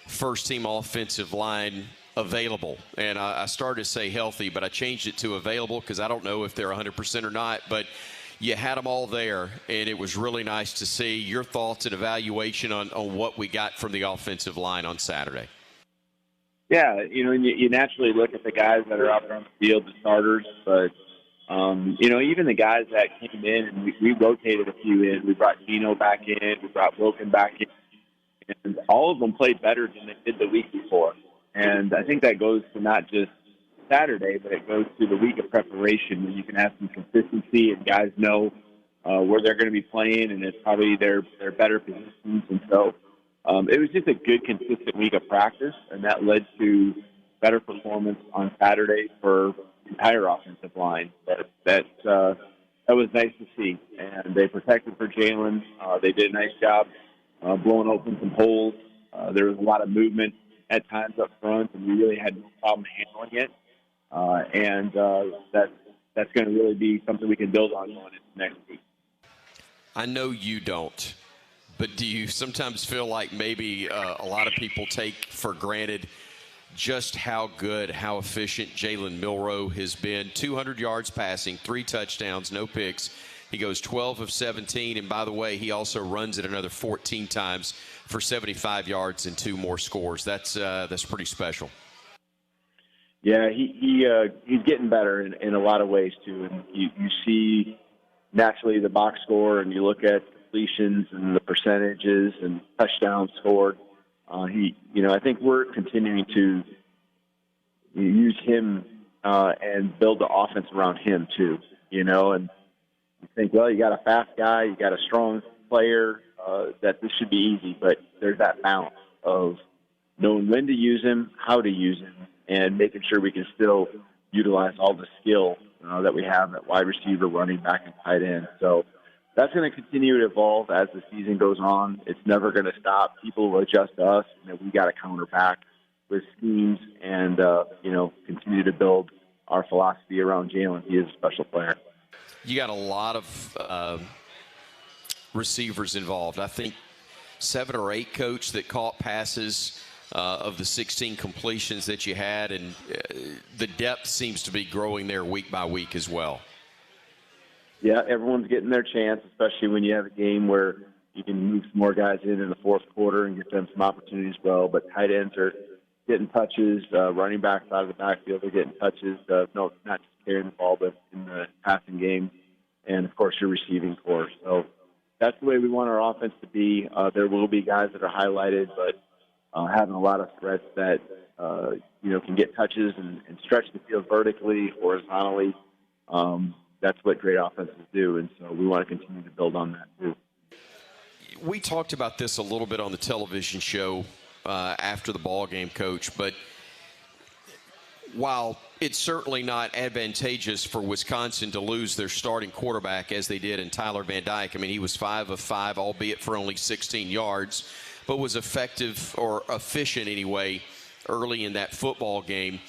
first-team offensive line available. And I started to say healthy, but I changed it to available because I don't know if they're 100% or not. But you had them all there, and it was really nice to see. Your thoughts and evaluation on what we got from the offensive line on Saturday. Yeah, you naturally look at the guys that are out there on the field, the starters, but even the guys that came in, and we rotated a few in. We brought Gino back in. We brought Wilkin back in. And all of them played better than they did the week before. And I think that goes to not just Saturday, but it goes to the week of preparation where you can have some consistency and guys know where they're going to be playing, and it's probably their better positions. And so it was just a good, consistent week of practice, and that led to better performance on Saturday for the entire offensive line. That was nice to see. And they protected for Jalen. They did a nice job blowing open some holes. There was a lot of movement at times up front, and we really had no problem handling it. And that's going to really be something we can build on next week. I know you don't, but do you sometimes feel like maybe a lot of people take for granted just how good, how efficient Jalen Milroe has been? 200 yards passing, 3 touchdowns, no picks. He goes 12 of 17, and by the way, he also runs it another 14 times for 75 yards and 2 more scores. That's pretty special. Yeah, he's getting better in a lot of ways too. And you see naturally the box score, and you look at completions and the percentages and touchdowns scored. I think we're continuing to use him and build the offense around him too. And you think, well, you got a fast guy, you got a strong player, that this should be easy. But there's that balance of knowing when to use him, how to use him, and making sure we can still utilize all the skill that we have at wide receiver, running back, and tight end. So that's going to continue to evolve as the season goes on. It's never going to stop. People will adjust to us, and we got to counter back with schemes and, continue to build our philosophy around Jalen. He is a special player. You got a lot of receivers involved. I think 7 or 8, Coach, that caught passes of the 16 completions that you had, and the depth seems to be growing there week by week as well. Yeah, everyone's getting their chance, especially when you have a game where you can move some more guys in the fourth quarter and get them some opportunities as well. But tight ends are getting touches. Running backs out of the backfield are getting touches. No, not just carrying the ball, but in the passing game. And, of course, your receiving core. So that's the way we want our offense to be. There will be guys that are highlighted, but having a lot of threats that, can get touches and stretch the field vertically, horizontally, that's what great offenses do. And so we want to continue to build on that too. We talked about this a little bit on the television show after the ball game, Coach, but while it's certainly not advantageous for Wisconsin to lose their starting quarterback as they did in Tyler Van Dyke, I mean, he was 5 of 5, albeit for only 16 yards, but was effective or efficient anyway early in that football game.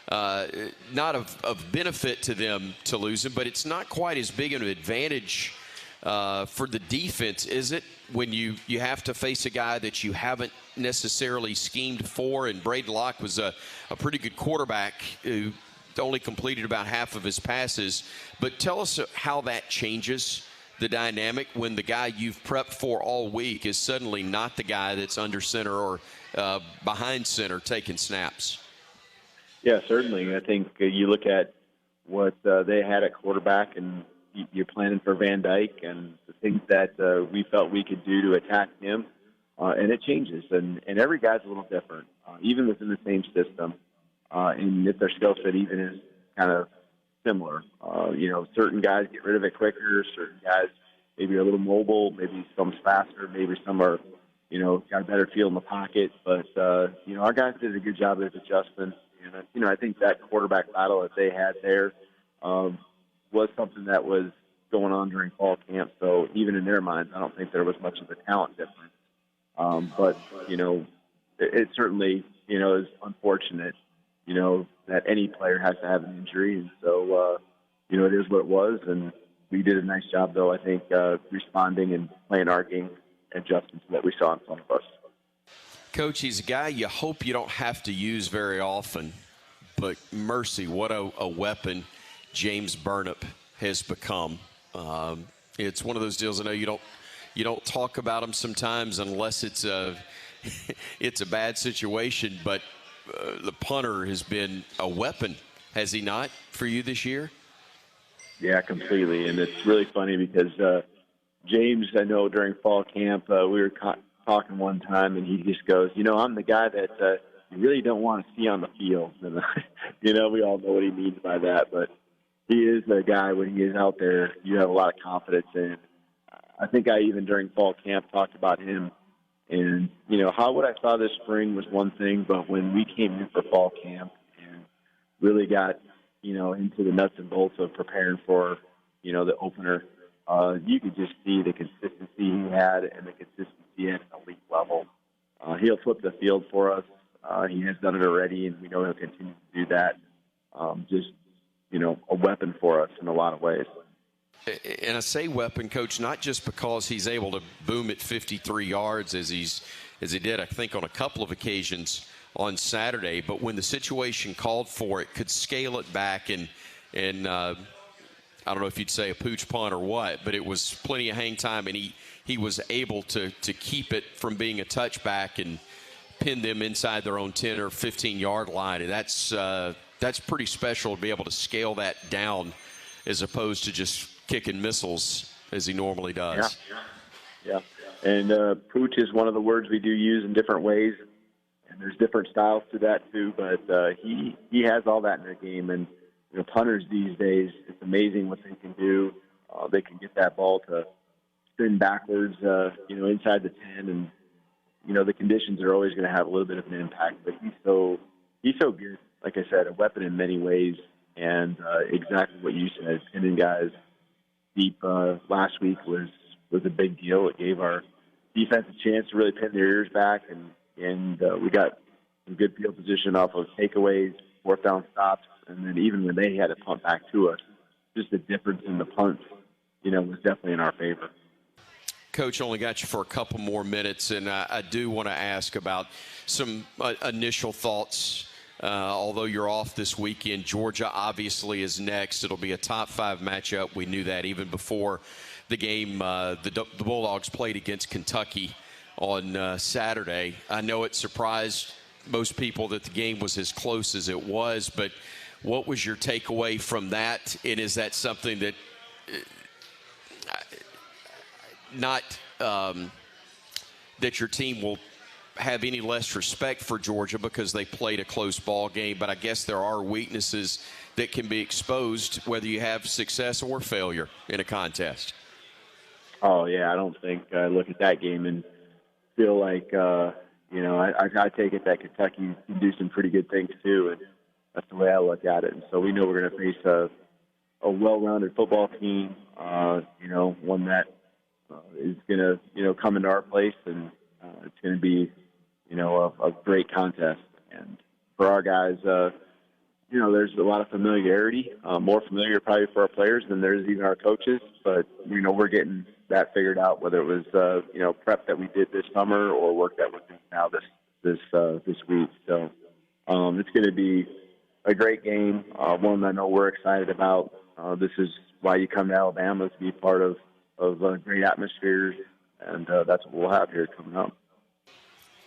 Not of benefit to them to lose him, but it's not quite as big an advantage for the defense, is it, when you have to face a guy that you haven't necessarily schemed for? And Braden Locke was a pretty good quarterback who only completed about half of his passes. But tell us how that changes the dynamic when the guy you've prepped for all week is suddenly not the guy that's under center or behind center taking snaps. Yeah, certainly. I think you look at what they had at quarterback, and you're planning for Van Dyke and the things that we felt we could do to attack him, and it changes. And every guy's a little different, even within the same system, and if their skill set even is kind of similar. Certain guys get rid of it quicker, certain guys maybe are a little mobile, maybe some's faster, maybe some are, got a better feel in the pocket. But, our guys did a good job of adjustment. And, I think that quarterback battle that they had there was something that was going on during fall camp. So even in their minds, I don't think there was much of a talent difference. But it certainly, is unfortunate, that any player has to have an injury. And so, it is what it was. And we did a nice job, though, I think, responding and playing our game, adjusting to what we saw in front of us. Coach, he's a guy you hope you don't have to use very often, but mercy, what a weapon James Burnip has become. It's one of those deals. I know you don't talk about him sometimes unless it's a bad situation, but the punter has been a weapon, has he not, for you this year? Yeah, completely. And it's really funny because James, I know during fall camp, we were talking one time, and he just goes, I'm the guy that you really don't want to see on the field. And, we all know what he means by that. But he is the guy, when he is out there, you have a lot of confidence in. I think I even during fall camp talked about him. And, how what I saw this spring was one thing, but when we came in for fall camp and really got, into the nuts and bolts of preparing for, the opener, you could just see the consistency he had and the consistency at an elite level. He'll flip the field for us. He has done it already, and we know he'll continue to do that. Just, a weapon for us in a lot of ways. And I say weapon, Coach, not just because he's able to boom at 53 yards as he did, I think, on a couple of occasions on Saturday, but when the situation called for it, could scale it back and I don't know if you'd say a pooch punt or what, but it was plenty of hang time, and he was able to keep it from being a touchback and pin them inside their own 10 or 15-yard line, and that's pretty special to be able to scale that down as opposed to just kicking missiles as he normally does. Yeah. And pooch is one of the words we do use in different ways, and there's different styles to that too, but he has all that in their game. And punters these days, it's amazing what they can do. They can get that ball to spin backwards, inside the 10, and the conditions are always going to have a little bit of an impact. But he's so good. Like I said, a weapon in many ways, and exactly what you said, pinning guys deep last week was a big deal. It gave our defense a chance to really pin their ears back, and we got some good field position off of takeaways, fourth down stops, and then even when they had to punt back to us, just the difference in the punts, was definitely in our favor. Coach, only got you for a couple more minutes, and I do want to ask about some initial thoughts. Although you're off this weekend, Georgia obviously is next. It'll be a top 5 matchup. We knew that even before the game. The Bulldogs played against Kentucky on Saturday. I know it surprised most people that the game was as close as it was, but what was your takeaway from that? And is that something that that your team will have any less respect for Georgia because they played a close ball game, but I guess there are weaknesses that can be exposed whether you have success or failure in a contest? Oh, yeah, I don't think I look at that game and feel like, I take it that Kentucky can do some pretty good things too, and that's the way I look at it. And so we know we're going to face a well-rounded football team, one that is going to, come into our place, and it's going to be, a great contest. And for our guys, there's a lot of familiarity, more familiar probably for our players than there's even our coaches. But, we're getting that figured out, whether it was, prep that we did this summer or work that we're doing now this week. So it's going to be a great game, one that I know we're excited about. This is why you come to Alabama, to be part of great atmospheres, and that's what we'll have here coming up.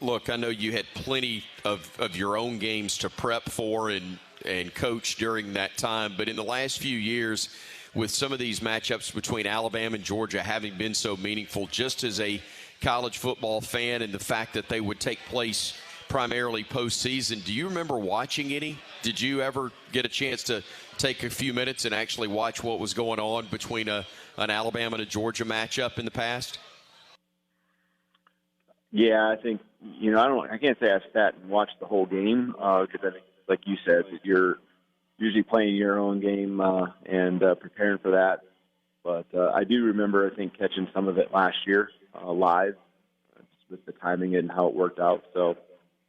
Look, I know you had plenty of your own games to prep for and coach during that time, but in the last few years, with some of these matchups between Alabama and Georgia having been so meaningful, just as a college football fan and the fact that they would take place primarily postseason, do you remember watching any? Did you ever get a chance to take a few minutes and actually watch what was going on between an Alabama and a Georgia matchup in the past? Yeah, I think, I can't say I've sat and watched the whole game because I think, like you said, you're usually playing your own game and preparing for that. But I do remember, I think, catching some of it last year live, just with the timing and how it worked out. So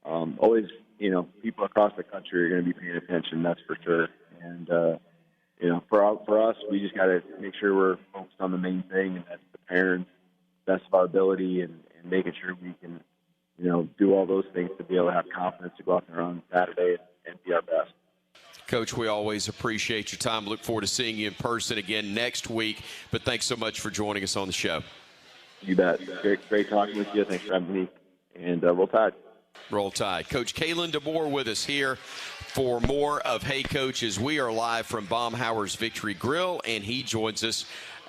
always, people across the country are going to be paying attention, that's for sure. And, for us, we just got to make sure we're focused on the main thing, and that's preparing best of our ability and making sure we can, do all those things to be able to have confidence to go out there on Saturday and be our best. Coach, we always appreciate your time. Look forward to seeing you in person again next week. But thanks so much for joining us on the show. You bet. Great talking with you. Thanks for having me. And Roll Tide. Roll Tide. Coach Kalen DeBoer with us here for more of Hey Coaches. We are live from Baumhauer's Victory Grill, and he joins us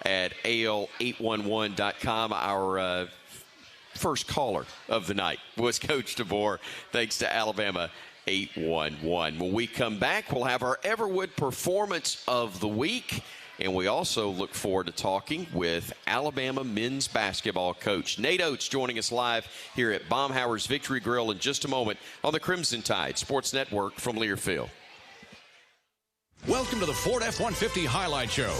at AL811.com. Our first caller of the night was Coach DeBoer, thanks to Alabama 811. When we come back, we'll have our Everwood Performance of the Week, And we also look forward to talking with Alabama men's basketball coach Nate Oats, joining us live here at Baumhower's Victory Grill in just a moment on the Crimson Tide Sports Network from Learfield. Welcome to the Ford F-150 Highlight Show.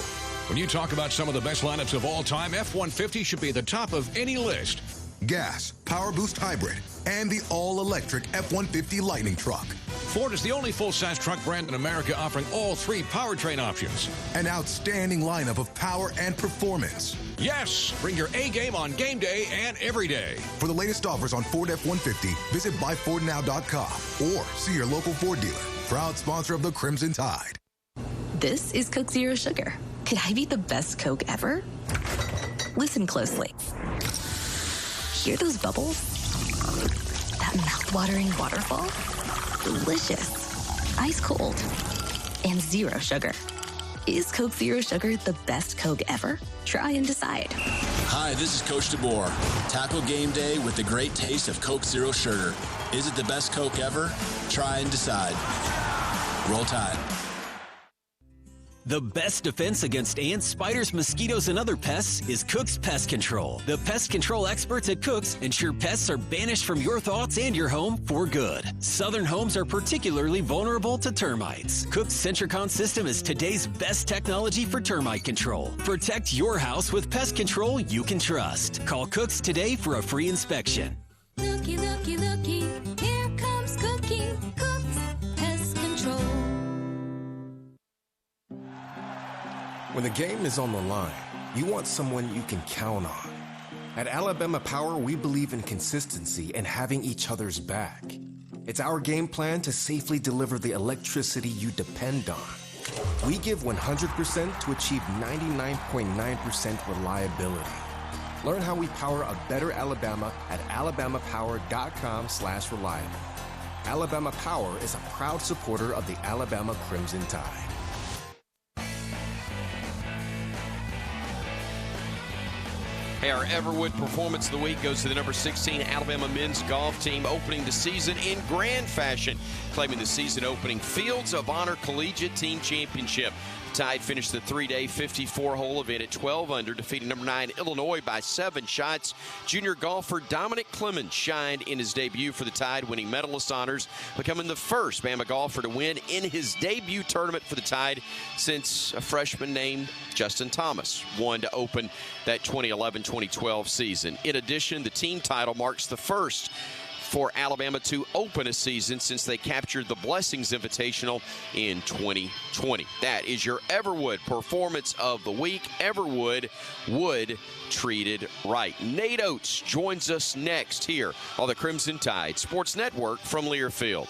When you talk about some of the best lineups of all time, F-150 should be at the top of any list. Gas, Power Boost Hybrid, and the all-electric F-150 Lightning Truck. Ford is the only full-size truck brand in America offering all three powertrain options. An outstanding lineup of power and performance. Yes, bring your A-game on game day and every day. For the latest offers on Ford F-150, visit buyfordnow.com or see your local Ford dealer. Proud sponsor of the Crimson Tide. This is Coke Zero Sugar. Could I be the best Coke ever? Listen closely. Hear those bubbles? That mouth-watering waterfall? Delicious. Ice cold. And zero sugar. Is Coke Zero Sugar the best Coke ever? Try and decide. Hi, this is Coach DeBoer. Tackle game day with the great taste of Coke Zero Sugar. Is it the best Coke ever? Try and decide. Roll Tide. The best defense against ants, spiders, mosquitoes, and other pests is Cook's Pest Control. The pest control experts at Cook's ensure pests are banished from your thoughts and your home for good. Southern homes are particularly vulnerable to termites. Cook's Centricon system is today's best technology for termite control. Protect your house with pest control you can trust. Call Cook's today for a free inspection. Looky, looky, looky, here comes Cookie. Cook's Pest Control. When the game is on the line, you want someone you can count on. At Alabama Power, we believe in consistency and having each other's back. It's our game plan to safely deliver the electricity you depend on. We give 100% to achieve 99.9% reliability. Learn how we power a better Alabama at alabamapower.com/reliable. Alabama Power is a proud supporter of the Alabama Crimson Tide. Hey, our Everwood Performance of the Week goes to the number 16 Alabama men's golf team, opening the season in grand fashion, claiming the season opening Fields of Honor Collegiate Team Championship. Tide finished the three-day 54-hole event at 12 under, defeating number 9 Illinois by 7 shots. Junior golfer Dominic Clemens shined in his debut for the Tide, winning medalist honors, becoming the first Bama golfer to win in his debut tournament for the Tide since a freshman named Justin Thomas won to open that 2011-2012 season. In addition, the team title marks the first for Alabama to open a season since they captured the Blessings Invitational in 2020. That is your Everwood Performance of the Week. Everwood, wood treated right. Nate Oats joins us next here on the Crimson Tide Sports Network from Learfield.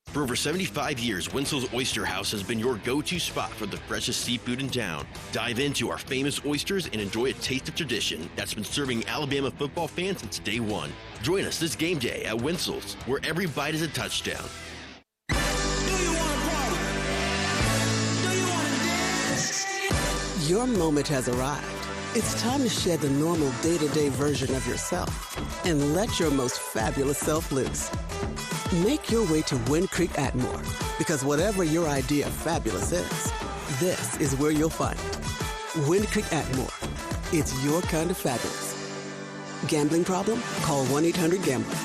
For over 75 years, Winslow's Oyster House has been your go-to spot for the freshest seafood in town. Dive into our famous oysters and enjoy a taste of tradition that's been serving Alabama football fans since day one. Join us this game day at Winslow's, where every bite is a touchdown. Your moment has arrived. It's time to shed the normal day-to-day version of yourself and let your most fabulous self loose. Make your way to Wind Creek Atmore, because whatever your idea of fabulous is, this is where you'll find it. Wind Creek Atmore. It's your kind of fabulous. Gambling problem? Call 1-800-GAMBLER.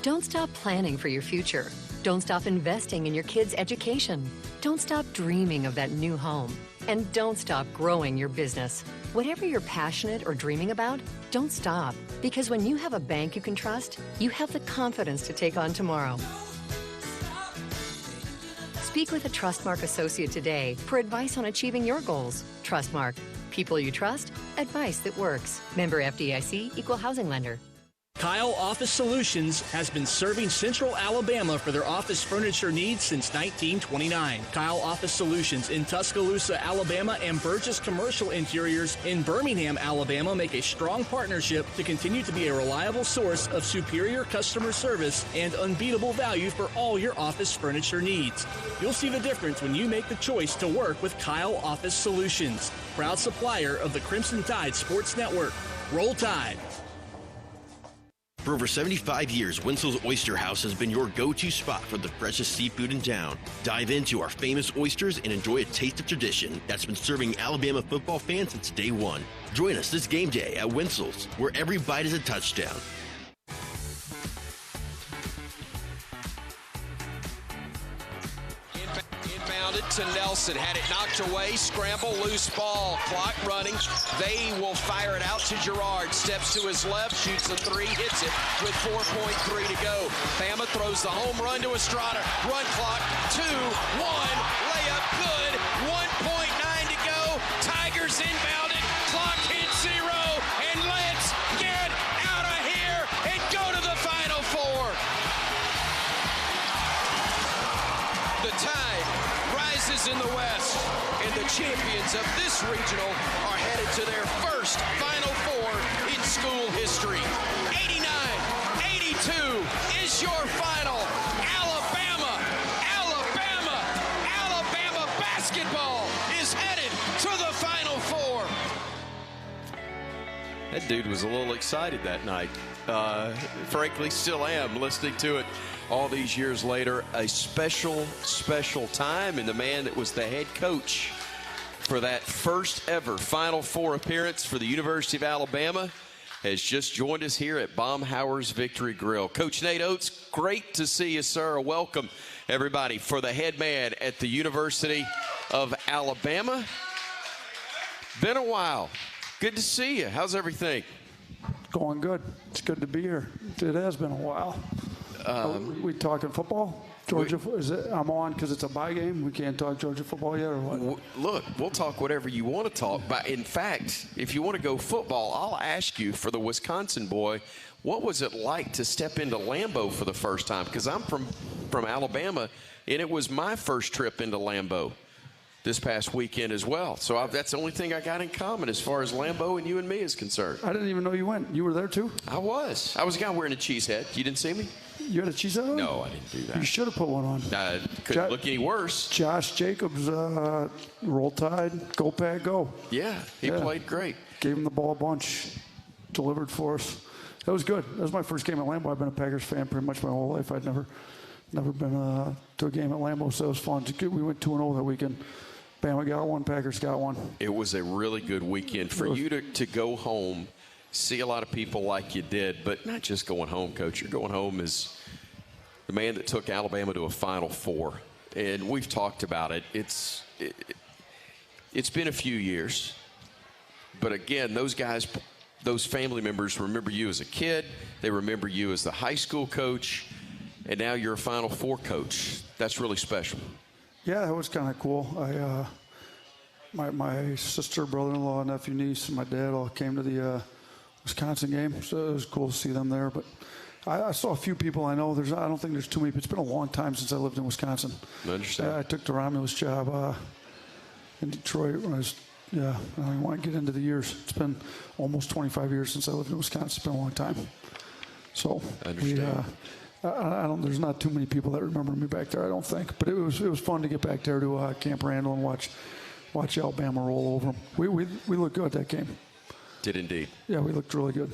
Don't stop planning for your future. Don't stop investing in your kids' education. Don't stop dreaming of that new home. And don't stop growing your business. Whatever you're passionate or dreaming about, don't stop. Because when you have a bank you can trust, you have the confidence to take on tomorrow. Speak with a Trustmark associate today for advice on achieving your goals. Trustmark. People you trust. Advice that works. Member FDIC, Equal Housing Lender. Kyle Office Solutions has been serving Central Alabama for their office furniture needs since 1929. Kyle Office Solutions in Tuscaloosa, Alabama, and Burgess Commercial Interiors in Birmingham, Alabama make a strong partnership to continue to be a reliable source of superior customer service and unbeatable value for all your office furniture needs. You'll see the difference when you make the choice to work with Kyle Office Solutions, proud supplier of the Crimson Tide Sports Network. Roll Tide. For over 75 years, Winslow's Oyster House has been your go-to spot for the freshest seafood in town. Dive into our famous oysters and enjoy a taste of tradition that's been serving Alabama football fans since day one. Join us this game day at Winslow's, where every bite is a touchdown. Inbounded to Nelson, had it knocked away, scramble, loose ball, clock running. They will fire it out to Gerard, steps to his left, shoots a three, hits it with 4.3 to go. Bama throws the home run to Estrada, run clock, 2-1, layup good, 1.9 to go. Tigers inbounded, clock hit 0, and let's get out of here and go to the Final Four. The Tide rises in the West, and the champions of this regional are headed to their first Final Four in school history. 89-82 is your final. Alabama basketball is headed to the Final Four. That dude was a little excited that night. Frankly, still am, listening to it all these years later. A special, special time, and the man that was the head coach for that first ever Final Four appearance for the University of Alabama has just joined us here at Baumhower's Victory Grill. Coach Nate Oats, great to see you, sir. Welcome, everybody, for the head man at the University of Alabama. Been a while. Good to see you. How's everything? Going good. It's good to be here. It has been a while. We talking football? Georgia, I'm on because it's a bye game. We can't talk Georgia football yet, or what? Look, we'll talk whatever you want to talk. But in fact, if you want to go football, I'll ask you, for the Wisconsin boy, what was it like to step into Lambeau for the first time? Because I'm from Alabama, and it was my first trip into Lambeau this past weekend as well. So that's the only thing I got in common as far as Lambeau and you and me is concerned. I didn't even know you went. You were there too? I was. I was a guy wearing a cheese head. You didn't see me? You had a cheese head on? No, I didn't do that. You should have put one on. Couldn't look any worse. Josh Jacobs, Roll Tide, Go Pack, Go. Yeah, he played great. Gave him the ball a bunch. Delivered for us. That was good. That was my first game at Lambeau. I've been a Packers fan pretty much my whole life. I'd never been to a game at Lambeau, so it was fun. We went 2-0 that weekend. Bama got one, Packers got one. It was a really good weekend. For you to go home, see a lot of people like you did, but not just going home, Coach. You're going home as the man that took Alabama to a Final Four. And we've talked about it. It's been a few years. But again, those guys, those family members remember you as a kid. They remember you as the high school coach. And now you're a Final Four coach. That's really special. Yeah, that was kind of cool. My sister, brother-in-law, nephew, niece, and my dad all came to the Wisconsin game, so it was cool to see them there. But I saw a few people I know. I don't think there's too many. It's been a long time since I lived in Wisconsin. I understand. I took the Romulus job in Detroit when I was. I don't even want to get into the years. It's been almost 25 years since I lived in Wisconsin. It's been a long time. So I understand. There's not too many people that remember me back there, I don't think. But it was fun to get back there to Camp Randall and watch Alabama roll over them. We looked good that game. Did indeed. Yeah, we looked really good.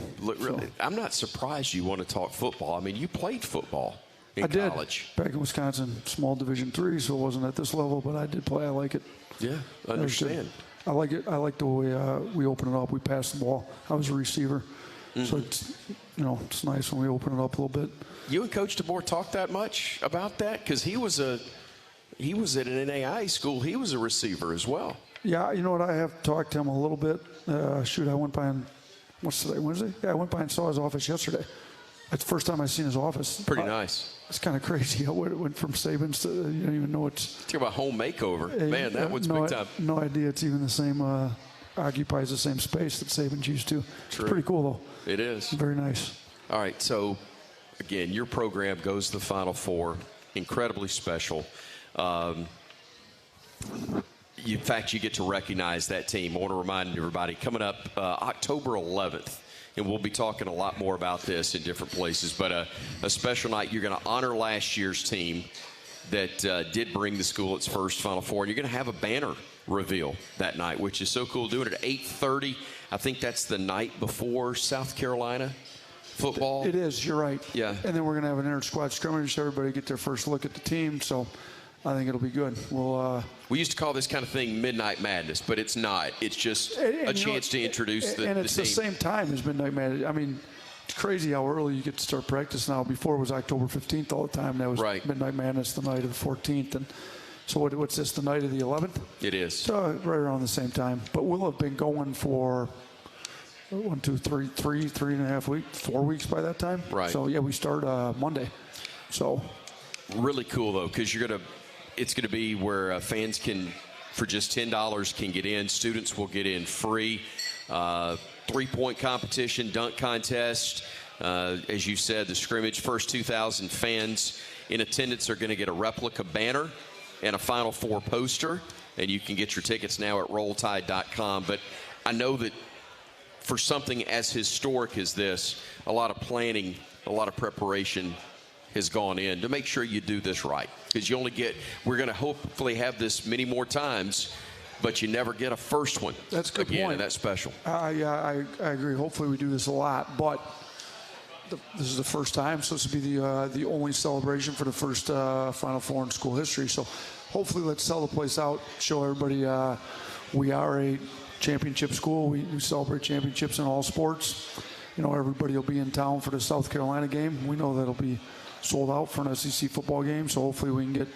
I'm not surprised you want to talk football. I mean, you played football in college. Back in Wisconsin, small Division III, so it wasn't at this level, but I did play. I like it. Yeah, I understand. I like it. I like the way we open it up. We pass the ball. I was a receiver, so it's nice when we open it up a little bit. You and Coach DeBoer talked that much about that? Because he was at an NAI school. He was a receiver as well. Yeah, you know what? I have talked to him a little bit. I went by and what's today? Wednesday? Yeah, I went by and saw his office yesterday. That's the first time I've seen his office. Pretty nice. It's kind of crazy how it went from Saban's to you don't even know it's. Talk about home makeover, man. That one's big time. No idea it's even the same. Occupies the same space that Saban's used to. True. It's pretty cool though. It is. Very nice. All right, so. Again, your program goes to the Final Four. Incredibly special. In fact, you get to recognize that team. I want to remind everybody, coming up October 11th, and we'll be talking a lot more about this in different places, but a special night. You're going to honor last year's team that did bring the school its first Final Four, and you're going to have a banner reveal that night, which is so cool. Doing it at 8:30. I think that's the night before South Carolina. football. It is, you're right. Yeah. And then we're going to have an inter-squad scrimmage so everybody get their first look at the team. So I think it'll be good. We used to call this kind of thing Midnight Madness, but it's not. It's just a chance to introduce the team. And it's the same time as Midnight Madness. I mean, it's crazy how early you get to start practice now. Before it was October 15th all the time. That was Midnight Madness the night of the 14th. And so what's this, the night of the 11th? It is. So right around the same time. But we'll have been going for 3.5 weeks, 4 weeks by that time. Right. So, yeah, we start Monday. So really cool, though, because it's going to be where fans can, for just $10, can get in. Students will get in free. 3-point competition, dunk contest. As you said, the scrimmage, first 2,000 fans in attendance are going to get a replica banner and a Final Four poster. And you can get your tickets now at rolltide.com. But I know that for something as historic as this, a lot of planning, a lot of preparation has gone in to make sure you do this right. Because we're going to hopefully have this many more times, but you never get a first one. That's a good again, point. And that's special. I agree. Hopefully we do this a lot, but this is the first time, so this will be the only celebration for the first Final Four in school history. So hopefully let's sell the place out, show everybody we are a championship school. We celebrate championships in all sports. Everybody will be in town for the South Carolina game. We know that'll be sold out for an SEC football game, so hopefully we can get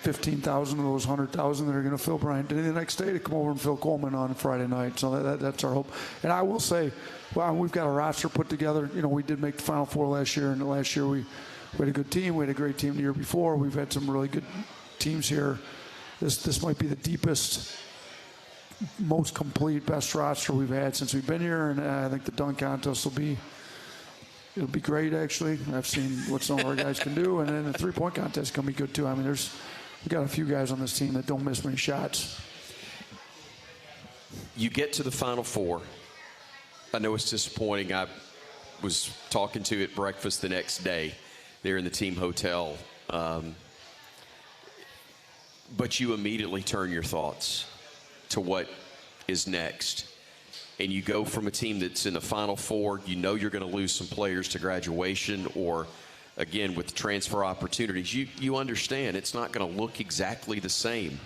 15,000 of those 100,000 that are going to fill Bryant Denny the next day to come over and fill Coleman on Friday night. So that's our hope. And I will say, we've got a roster put together. We did make the Final Four last year, and last year we had a good team. We had a great team the year before. We've had some really good teams here. This might be the deepest, most complete, best roster we've had since we've been here, and I think the dunk contest it'll be great, actually. I've seen what some of our guys can do, and then the three-point contest can be good, too. I mean, we've got a few guys on this team that don't miss many shots. You get to the Final Four. I know it's disappointing. I was talking to you at breakfast the next day there in the team hotel. But you immediately turn your thoughts to what is next. And you go from a team that's in the Final Four, you're going to lose some players to graduation, or, again, with transfer opportunities. You understand it's not going to look exactly the same.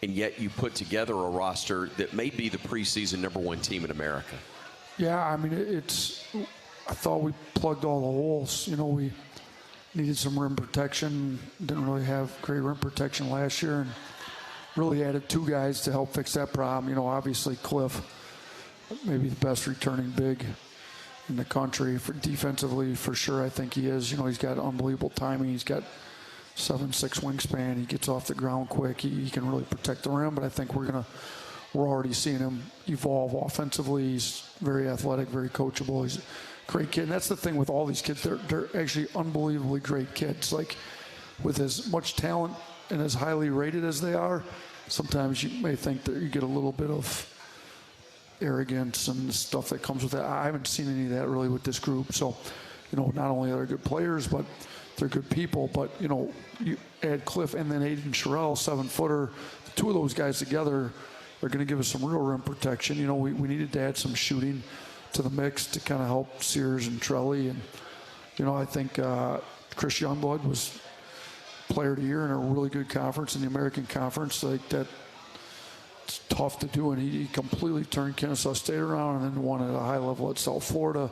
And yet you put together a roster that may be the preseason #1 team in America. Yeah, I mean, I thought we plugged all the holes. We needed some rim protection. Didn't really have great rim protection last year, and really added 2 guys to help fix that problem. Obviously Cliff, maybe the best returning big in the country for defensively, for sure. I think he is. He's got unbelievable timing. He's got 7'6" wingspan. He gets off the ground quick. He can really protect the rim. But I think we're already seeing him evolve offensively. He's very athletic, very coachable. He's a great kid. And that's the thing with all these kids. They're actually unbelievably great kids. Like, with as much talent and as highly rated as they are, sometimes you may think that you get a little bit of arrogance and stuff that comes with that. I haven't seen any of that really with this group. So, not only are they good players, but they're good people. But, you add Cliff and then Aiden Sherrill, 7-footer. The 2 of those guys together are going to give us some real rim protection. We needed to add some shooting to the mix to kind of help Sears and Trelli. And, I think Chris Youngblood was Player of the Year in a really good conference, in the American Conference. Like, that, it's tough to do, and he completely turned Kennesaw State around and then won at a high level at South Florida,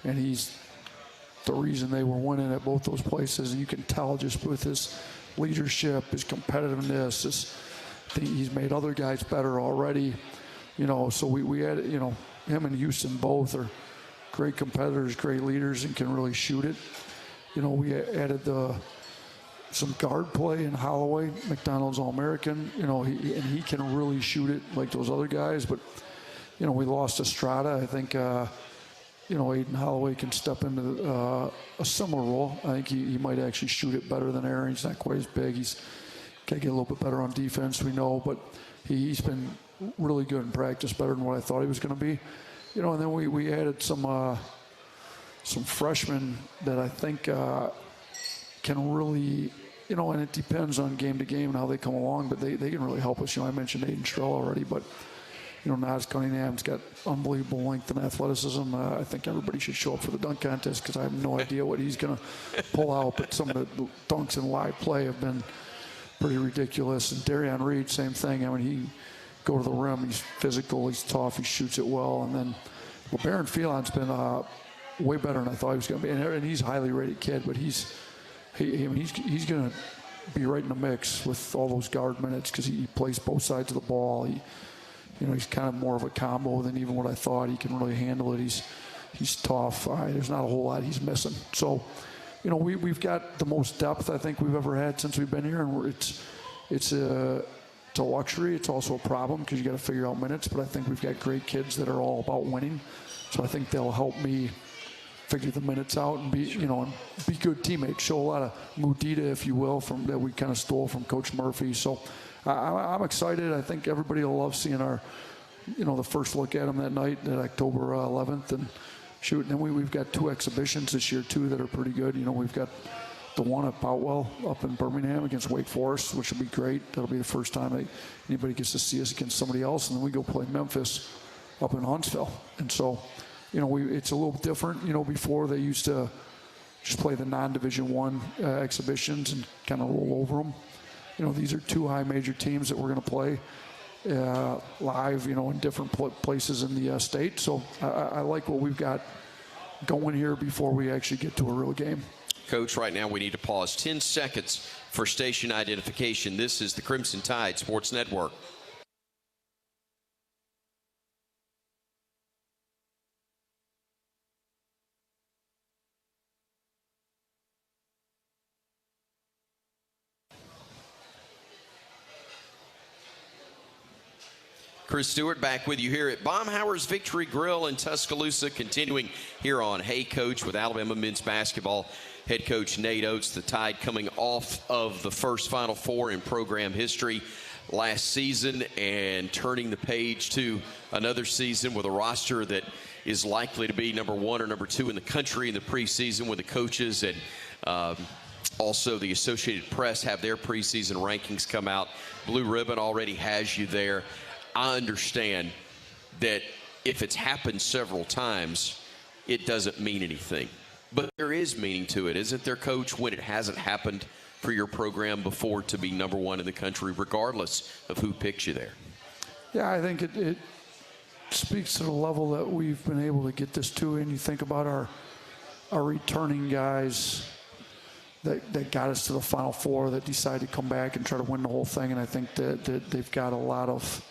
and he's the reason they were winning at both those places. And you can tell just with his leadership, his competitiveness, he's made other guys better already. So we had, him and Houston both are great competitors, great leaders, and can really shoot it. We added some guard play in Holloway, McDonald's All-American, he can really shoot it like those other guys. But, we lost Estrada. I think, Aiden Holloway can step into a similar role. I think he might actually shoot it better than Aaron. He's not quite as big. He's got to get a little bit better on defense, we know. But he's been really good in practice, better than what I thought he was going to be. And then we added some freshmen that I think can really, and it depends on game to game and how they come along, but they can really help us. I mentioned Aiden Sherrill already, but, Nas Cunningham's got unbelievable length and athleticism. I think everybody should show up for the dunk contest because I have no idea what he's going to pull out. But some of the dunks in live play have been pretty ridiculous. And Darian Reed, same thing. I mean, he go to the rim. He's physical. He's tough. He shoots it well. And then Baron Phelan's been way better than I thought he was going to be. And he's a highly rated kid, but he's going to be right in the mix with all those guard minutes because he plays both sides of the ball. He's kind of more of a combo than even what I thought. He can really handle it. He's tough. There's not a whole lot he's missing. So, we've got the most depth I think we've ever had since we've been here, and it's a luxury. It's also a problem because you got to figure out minutes. But I think we've got great kids that are all about winning. So I think they'll help me figure the minutes out and be good teammates. Show a lot of Mudita, if you will, that we kind of stole from Coach Murphy. So. I'm excited. I think everybody will love seeing our, the first look at them that night, that October 11th. And then we've got 2 exhibitions this year, too, that are pretty good. We've got the one at Boutwell up in Birmingham against Wake Forest, which will be great. That'll be the first time anybody gets to see us against somebody else. And then we go play Memphis up in Huntsville. And so, it's a little different. Before they used to just play the non-Division I exhibitions and kind of roll over them. These are 2 high major teams that we're going to play live, in different places in the state. So I like what we've got going here before we actually get to a real game. Coach, right now we need to pause 10 seconds for station identification. This is the Crimson Tide Sports Network. Chris Stewart back with you here at Baumhower's Victory Grill in Tuscaloosa, continuing here on Hey Coach with Alabama men's basketball head coach Nate Oats. The Tide coming off of the first Final Four in program history last season and turning the page to another season with a roster that is likely to be number 1 or number 2 in the country in the preseason, with the coaches and also the Associated Press have their preseason rankings come out. Blue Ribbon already has you there. I understand that if it's happened several times, it doesn't mean anything. But there is meaning to it, isn't there, Coach, when it hasn't happened for your program before to be number 1 in the country, regardless of who picks you there? Yeah, I think it speaks to the level that we've been able to get this to. And you think about our returning guys that got us to the Final Four, that decided to come back and try to win the whole thing. And I think that they've got a lot of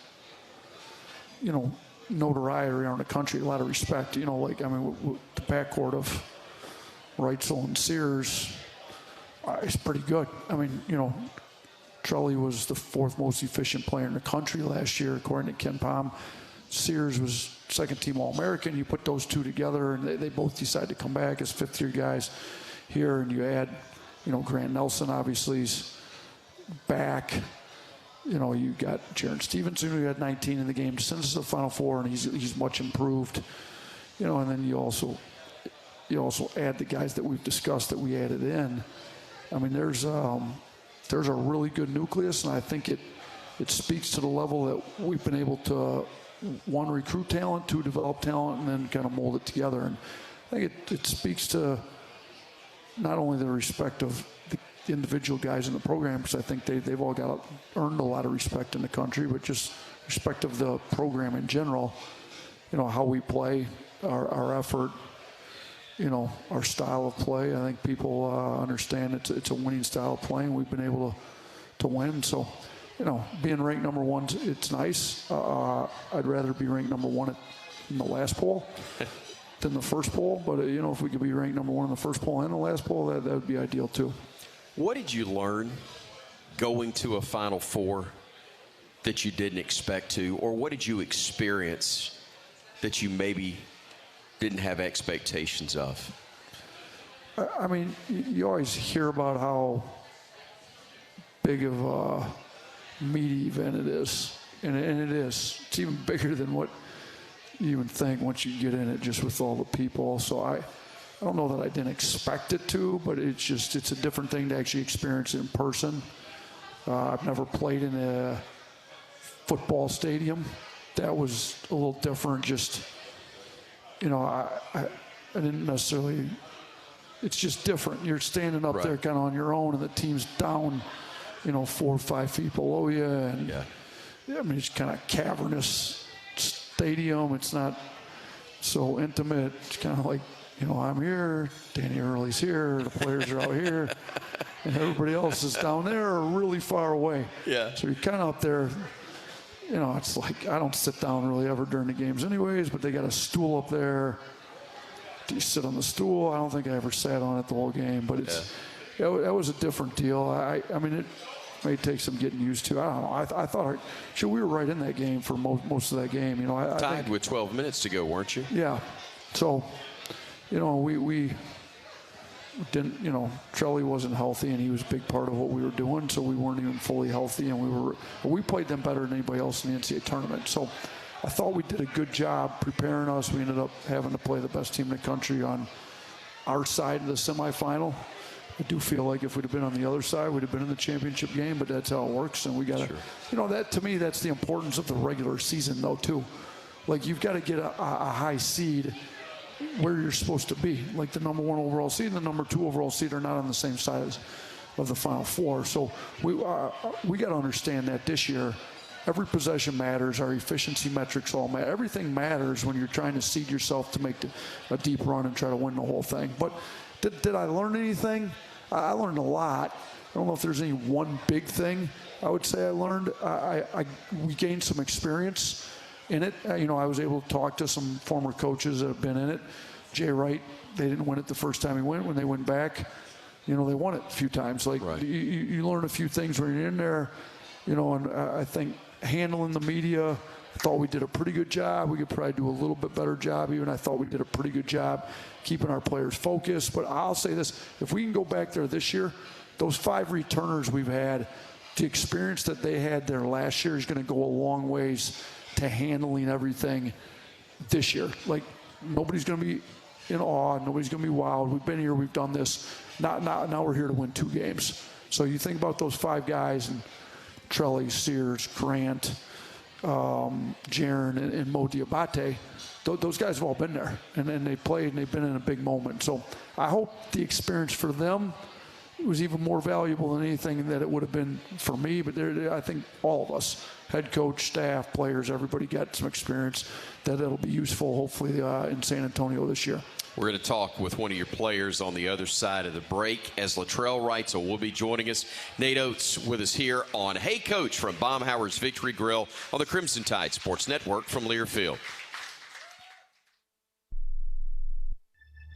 notoriety around the country, a lot of respect. The backcourt of Wrightsell and Sears is pretty good. Trelly was the 4th most efficient player in the country last year, according to Ken Palm. Sears was 2nd-team All-American. You put those 2 together, and they both decided to come back as 5th-year guys here. And you add, Grant Nelson obviously is back. You got Jaron Stevenson, who had 19 in the game since the Final Four, and he's much improved. And then you also add the guys that we've discussed that we added in. There's a really good nucleus, and I think it speaks to the level that we've been able to, 1, recruit talent, 2, develop talent, and then kind of mold it together. And I think it speaks to not only the respect of the individual guys in the program, because I think they've all earned a lot of respect in the country, but just respect of the program in general. How we play, our effort, our style of play. I think people understand it's a winning style of playing. We've been able to win. So, being ranked number 1, it's nice. I'd rather be ranked number 1 in the last poll than the first poll. But, if we could be ranked number 1 in the first poll and the last poll, that would be ideal too. What did you learn going to a Final Four that you didn't expect to? Or what did you experience that you maybe didn't have expectations of? You always hear about how big of a meaty event it is. And it is. It's even bigger than what you would think once you get in it, just with all the people. So I don't know that I didn't expect it to, but it's a different thing to actually experience it in person. I've never played in a football stadium that was a little different. Just, you know, I didn't necessarily, it's just different. You're standing up there kind of on your own, and the team's down, you know, 4 or 5 feet below you. And I mean, it's kind of cavernous stadium. It's not so intimate. It's kind of like, you know, I'm here, Danny Early's here, the players are out here, and everybody else is down there or really far away. Yeah. So you're kind of up there. You know, it's like, I don't sit down really ever during the games anyways, but they got a stool up there. Do you sit on the stool? I don't think I ever sat on it the whole game, but that was a different deal. I mean, it may take some getting used to. I don't know. I thought, we were right in that game for most of that game. You know, I tied think, with 12 minutes to go, weren't you? Yeah. So, you know, we didn't, you know, Trelly wasn't healthy, and he was a big part of what we were doing, so we weren't even fully healthy, and we played them better than anybody else in the NCAA tournament. So I thought we did a good job preparing us. We ended up having to play the best team in the country on our side of the semifinal. I do feel like if we'd have been on the other side, we'd have been in the championship game, but that's how it works, and we got to, you know, that to me, that's the importance of the regular season, though, too. Like, you've got to get a high seed where you're supposed to be. Like, the number 1 overall seed and the number 2 overall seed are not on the same side of the Final Four. So we got to understand that this year, every possession matters. Our efficiency metrics all matter. Everything matters when you're trying to seed yourself to make a deep run and try to win the whole thing. But did I learn anything? I learned a lot. I don't know if there's any one big thing I would say I learned. We gained some experience in it. You know, I was able to talk to some former coaches that have been in it. Jay Wright, they didn't win it the first time he went. When they went back, you know, they won it a few times. Like, you learn a few things when you're in there, you know, and I think handling the media, I thought we did a pretty good job. We could probably do a little bit better job even. I thought we did a pretty good job keeping our players focused. But I'll say this, if we can go back there this year, those 5 returners we've had, the experience that they had there last year is going to go a long ways to handling everything this year. Like, nobody's going to be in awe. Nobody's going to be wild. We've been here. We've done this. Now we're here to win 2 games. So you think about those 5 guys, and Trelly, Sears, Grant, Jaron, and Mo Diabate. Those guys have all been there, and they played, and they've been in a big moment. So I hope the experience for them was even more valuable than anything that it would have been for me. But I think all of us, head coach, staff, players, everybody got some experience that'll be useful, hopefully, in San Antonio this year. We're going to talk with one of your players on the other side of the break, as Latrell Wrightsell will be joining us. Nate Oats with us here on Hey Coach from Baumhower's Victory Grill on the Crimson Tide Sports Network from Learfield.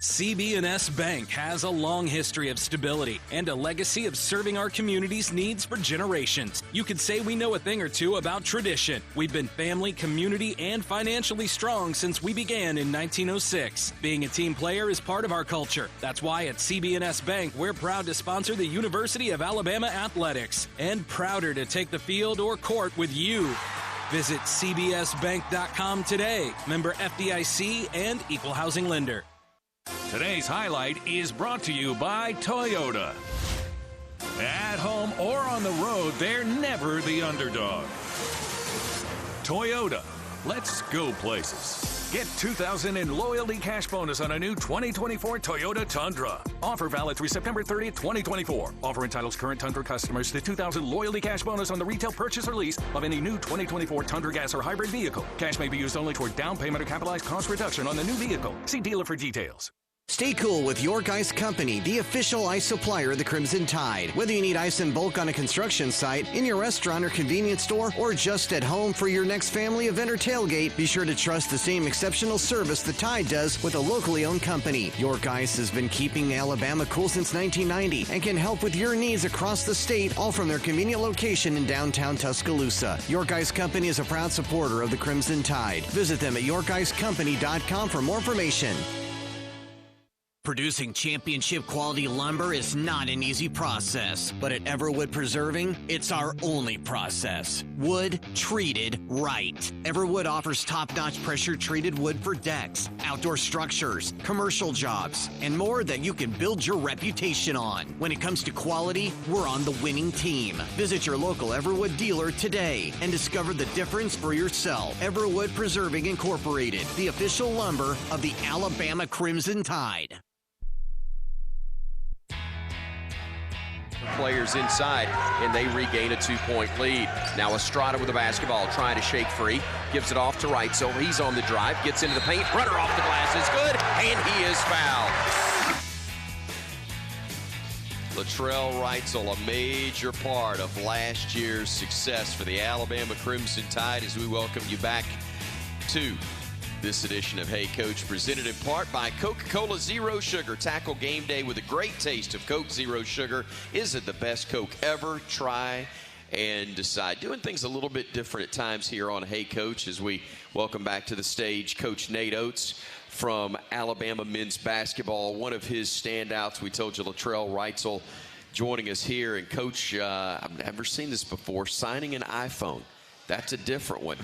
CB&S Bank has a long history of stability and a legacy of serving our community's needs for generations. You could say we know a thing or two about tradition. We've been family, community, and financially strong since we began in 1906. Being a team player is part of our culture. That's why at CB&S Bank, we're proud to sponsor the University of Alabama Athletics and prouder to take the field or court with you. Visit cbsbank.com today. Member FDIC and Equal Housing Lender. Today's highlight is brought to you by Toyota. At home or on the road, they're never the underdog. Toyota, let's go places. Get $2,000 in loyalty cash bonus on a new 2024 Toyota Tundra. Offer valid through September 30th, 2024. Offer entitles current Tundra customers to $2,000 loyalty cash bonus on the retail purchase or lease of any new 2024 Tundra gas or hybrid vehicle. Cash may be used only toward down payment or capitalized cost reduction on the new vehicle. See dealer for details. Stay cool with York Ice Company, the official ice supplier of the Crimson Tide. Whether you need ice in bulk on a construction site, in your restaurant or convenience store, or just at home for your next family event or tailgate, be sure to trust the same exceptional service the Tide does with a locally owned company. York Ice has been keeping Alabama cool since 1990 and can help with your needs across the state, all from their convenient location in downtown Tuscaloosa. York Ice Company is a proud supporter of the Crimson Tide. Visit them at yorkicecompany.com for more information. Producing championship quality lumber is not an easy process, but at Everwood Preserving, it's our only process. Wood treated right. Everwood offers top-notch pressure-treated wood for decks, outdoor structures, commercial jobs, and more that you can build your reputation on. When it comes to quality, we're on the winning team. Visit your local Everwood dealer today and discover the difference for yourself. Everwood Preserving Incorporated, the official lumber of the Alabama Crimson Tide. Players inside, and they regain a 2-point lead. Now Estrada with the basketball, trying to shake free, gives it off to Wrightsell. He's on the drive, gets into the paint, runner off the glass is good, and he is fouled. Latrell Wrightsell, a major part of last year's success for the Alabama Crimson Tide, as we welcome you back to this edition of Hey Coach, presented in part by Coca-Cola Zero Sugar. Tackle game day with a great taste of Coke Zero Sugar. Is it the best Coke ever? Try and decide. Doing things a little bit different at times here on Hey Coach, as we welcome back to the stage Coach Nate Oats from Alabama men's basketball. One of his standouts, we told you, Latrell Wrightsell joining us here. And Coach, I've never seen this before, signing an iPhone. That's a different one.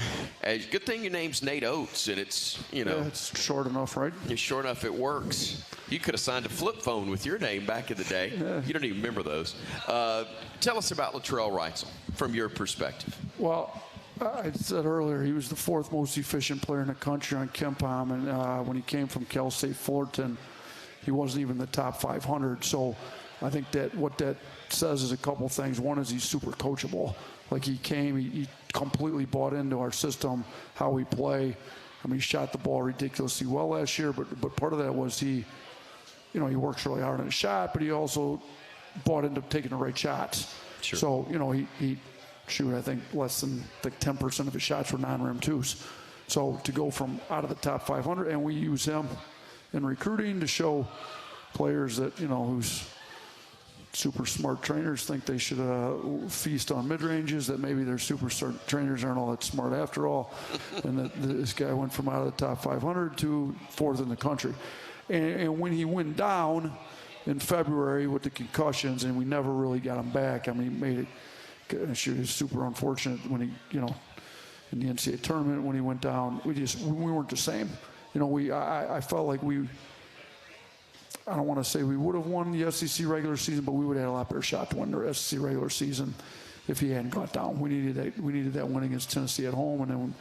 Good thing your name's Nate Oats, and it's, you know. Yeah, it's short enough, right? It's short enough, it works. You could have signed a flip phone with your name back in the day. Yeah. You don't even remember those. Tell us about Latrell Wrightsell from your perspective. Well, I said earlier, he was the 4th most efficient player in the country on KenPom, and when he came from Cal State Fullerton, he wasn't even the top 500. So I think that what that says is a couple things. One is he's super coachable. Like, he came, he completely bought into our system, how we play. I mean, he shot the ball ridiculously well last year, but part of that was he works really hard on his shot, but he also bought into taking the right shots. Sure. So, he shoot, I think less than 10% of his shots were non-rim twos. So to go from out of the top 500, and we use him in recruiting to show players that, who's super smart trainers think they should feast on mid-ranges, that maybe their super trainers aren't all that smart after all, and that this guy went from out of the top 500 to 4th in the country. And when he went down in February with the concussions, and we never really got him back, I mean, he made it, it was super unfortunate when he, in the NCAA tournament when he went down, we weren't the same. I felt like I don't want to say we would have won the SEC regular season, but we would have had a lot better shot to win the SEC regular season if he hadn't got down. We needed that win against Tennessee at home, and then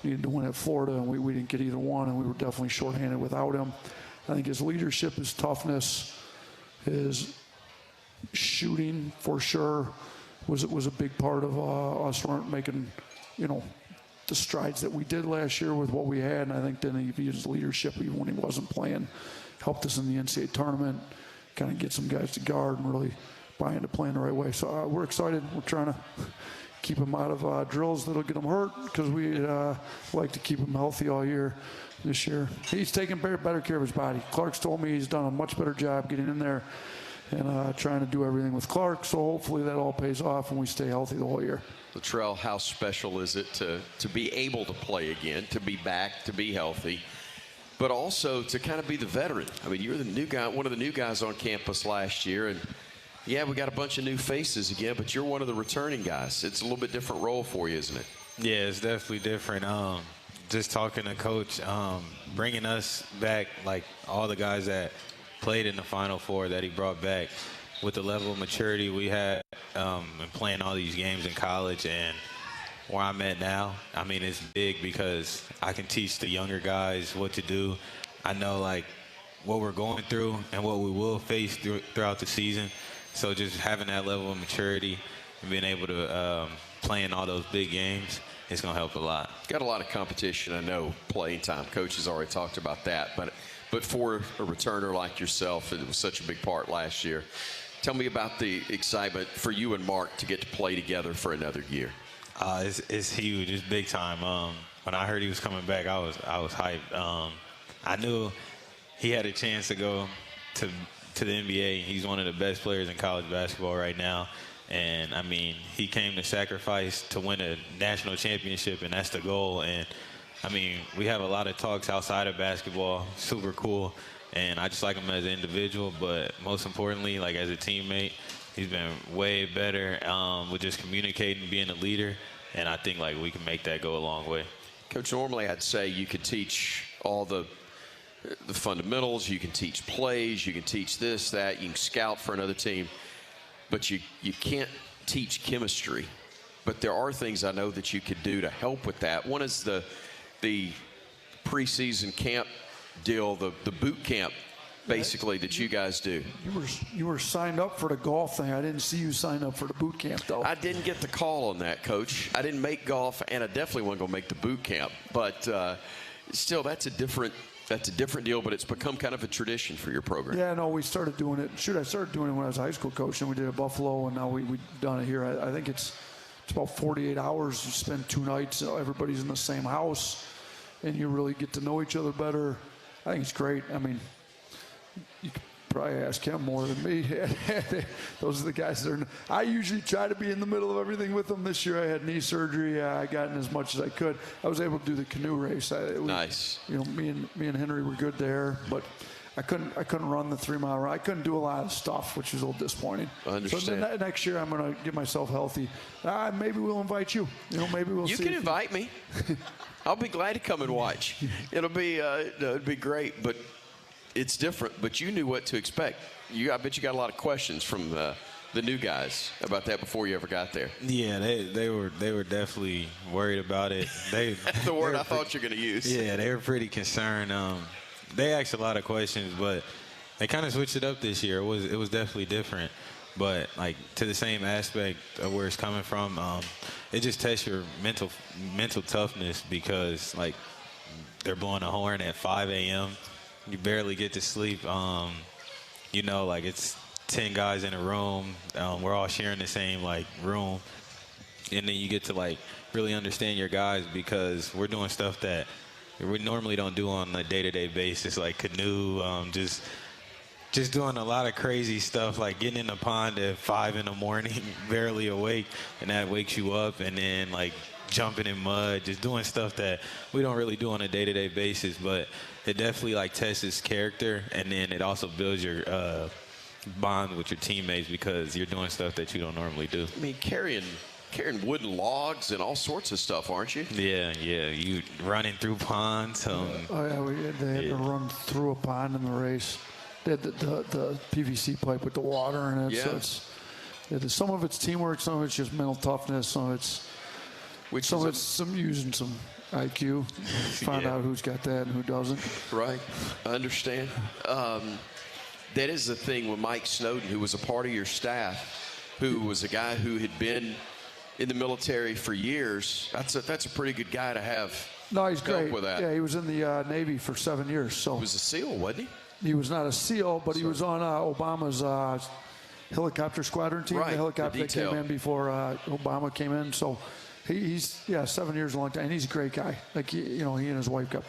we needed to win at Florida, and we didn't get either one, and we were definitely shorthanded without him. I think his leadership, his toughness, his shooting for sure was a big part of us making, the strides that we did last year with what we had. And I think then his leadership, even when he wasn't playing, helped us in the NCAA tournament, kind of get some guys to guard and really buy into playing the right way. So we're excited. We're trying to keep him out of drills that'll get him hurt, because we like to keep him healthy all year this year. He's taking better care of his body. Clark's told me he's done a much better job getting in there and trying to do everything with Clark. So hopefully that all pays off and we stay healthy the whole year. Latrell, how special is it to be able to play again, to be back, to be healthy, but also to kind of be the veteran? I mean, you're the new guy, one of the new guys on campus last year, and yeah, we got a bunch of new faces again, but you're one of the returning guys. It's a little bit different role for you, isn't it? Yeah, it's definitely different. Just talking to Coach, bringing us back, like all the guys that played in the Final Four that he brought back, with the level of maturity we had and playing all these games in college and where I'm at now, I mean, it's big because I can teach the younger guys what to do. I know, like, what we're going through and what we will face throughout the season. So just having that level of maturity and being able to play in all those big games, it's going to help a lot. Got a lot of competition, I know, playing time. Coach has already talked about that. But for a returner like yourself, it was such a big part last year. Tell me about the excitement for you and Mark to get to play together for another year. It's huge. It's big time. When I heard he was coming back, I was hyped. I knew he had a chance to go to the NBA. He's one of the best players in college basketball right now. And, I mean, he came to sacrifice to win a national championship, and that's the goal. And, I mean, we have a lot of talks outside of basketball, super cool. And I just like him as an individual, but most importantly, like as a teammate, he's been way better with just communicating, being a leader. And I think like we can make that go a long way. Coach, normally I'd say you could teach all the fundamentals, you can teach plays, you can teach this, that, you can scout for another team, but you can't teach chemistry. But there are things I know that you could do to help with that. One is the preseason camp deal, the boot camp, basically, that you guys do. You were signed up for the golf thing. I didn't see you sign up for the boot camp, though. I didn't get the call on that, Coach. I didn't make golf, and I definitely wasn't going to make the boot camp. But still, that's a different deal, but it's become kind of a tradition for your program. Yeah, no, we started doing it. I started doing it when I was a high school coach, and we did it at Buffalo, and now we've done it here. I think it's about 48 hours. You spend 2 nights, everybody's in the same house, and you really get to know each other better. I think it's great. I mean, you could probably ask him more than me. Those are the guys that are. I usually try to be in the middle of everything with them. This year I had knee surgery. I got in as much as I could. I was able to do the canoe race. Nice. You know, me and Henry were good there, but I couldn't run the 3-mile run. I couldn't do a lot of stuff, which was a little disappointing. I understand. So next year I'm going to get myself healthy. Maybe we'll invite you. You know, maybe we'll. You see can invite me. I'll be glad to come and watch. It'll be great, but it's different. But you knew what to expect. I bet you got a lot of questions from the new guys about that before you ever got there. Yeah, they were definitely worried about it. That's the word I thought you were going to use. Yeah, they were pretty concerned. They asked a lot of questions, but they kind of switched it up this year. It was definitely different. But like to the same aspect of where it's coming from, it just tests your mental toughness because like they're blowing a horn at 5 a.m. You barely get to sleep. You know, like it's 10 guys in a room. We're all sharing the same like room, and then you get to like really understand your guys because we're doing stuff that we normally don't do on a day-to-day basis, like canoe, just doing a lot of crazy stuff, like getting in the pond at 5 in the morning, barely awake, and that wakes you up, and then like jumping in mud, just doing stuff that we don't really do on a day-to-day basis, but it definitely like tests his character, and then it also builds your bond with your teammates because you're doing stuff that you don't normally do. I mean, carrying wooden logs and all sorts of stuff, aren't you? Yeah. You running through ponds. They had to run through a pond in the race. They had the PVC pipe with the water in it. Yeah. So some of it's teamwork, some of it's just mental toughness, some of it's some using some IQ. Find out who's got that and who doesn't. Right. I understand. That is the thing with Mike Snowden, who was a part of your staff, who was a guy who had been in the military for years. That's a pretty good guy to have. No, he's great. With that. Yeah, he was in the Navy for 7 years. So he was a SEAL, wasn't he? He was not a SEAL, but he was on Obama's helicopter squadron team. Right, the helicopter that detail. came in before Obama came in. So he's 7 years, a long time. And he's a great guy. Like, he and his wife got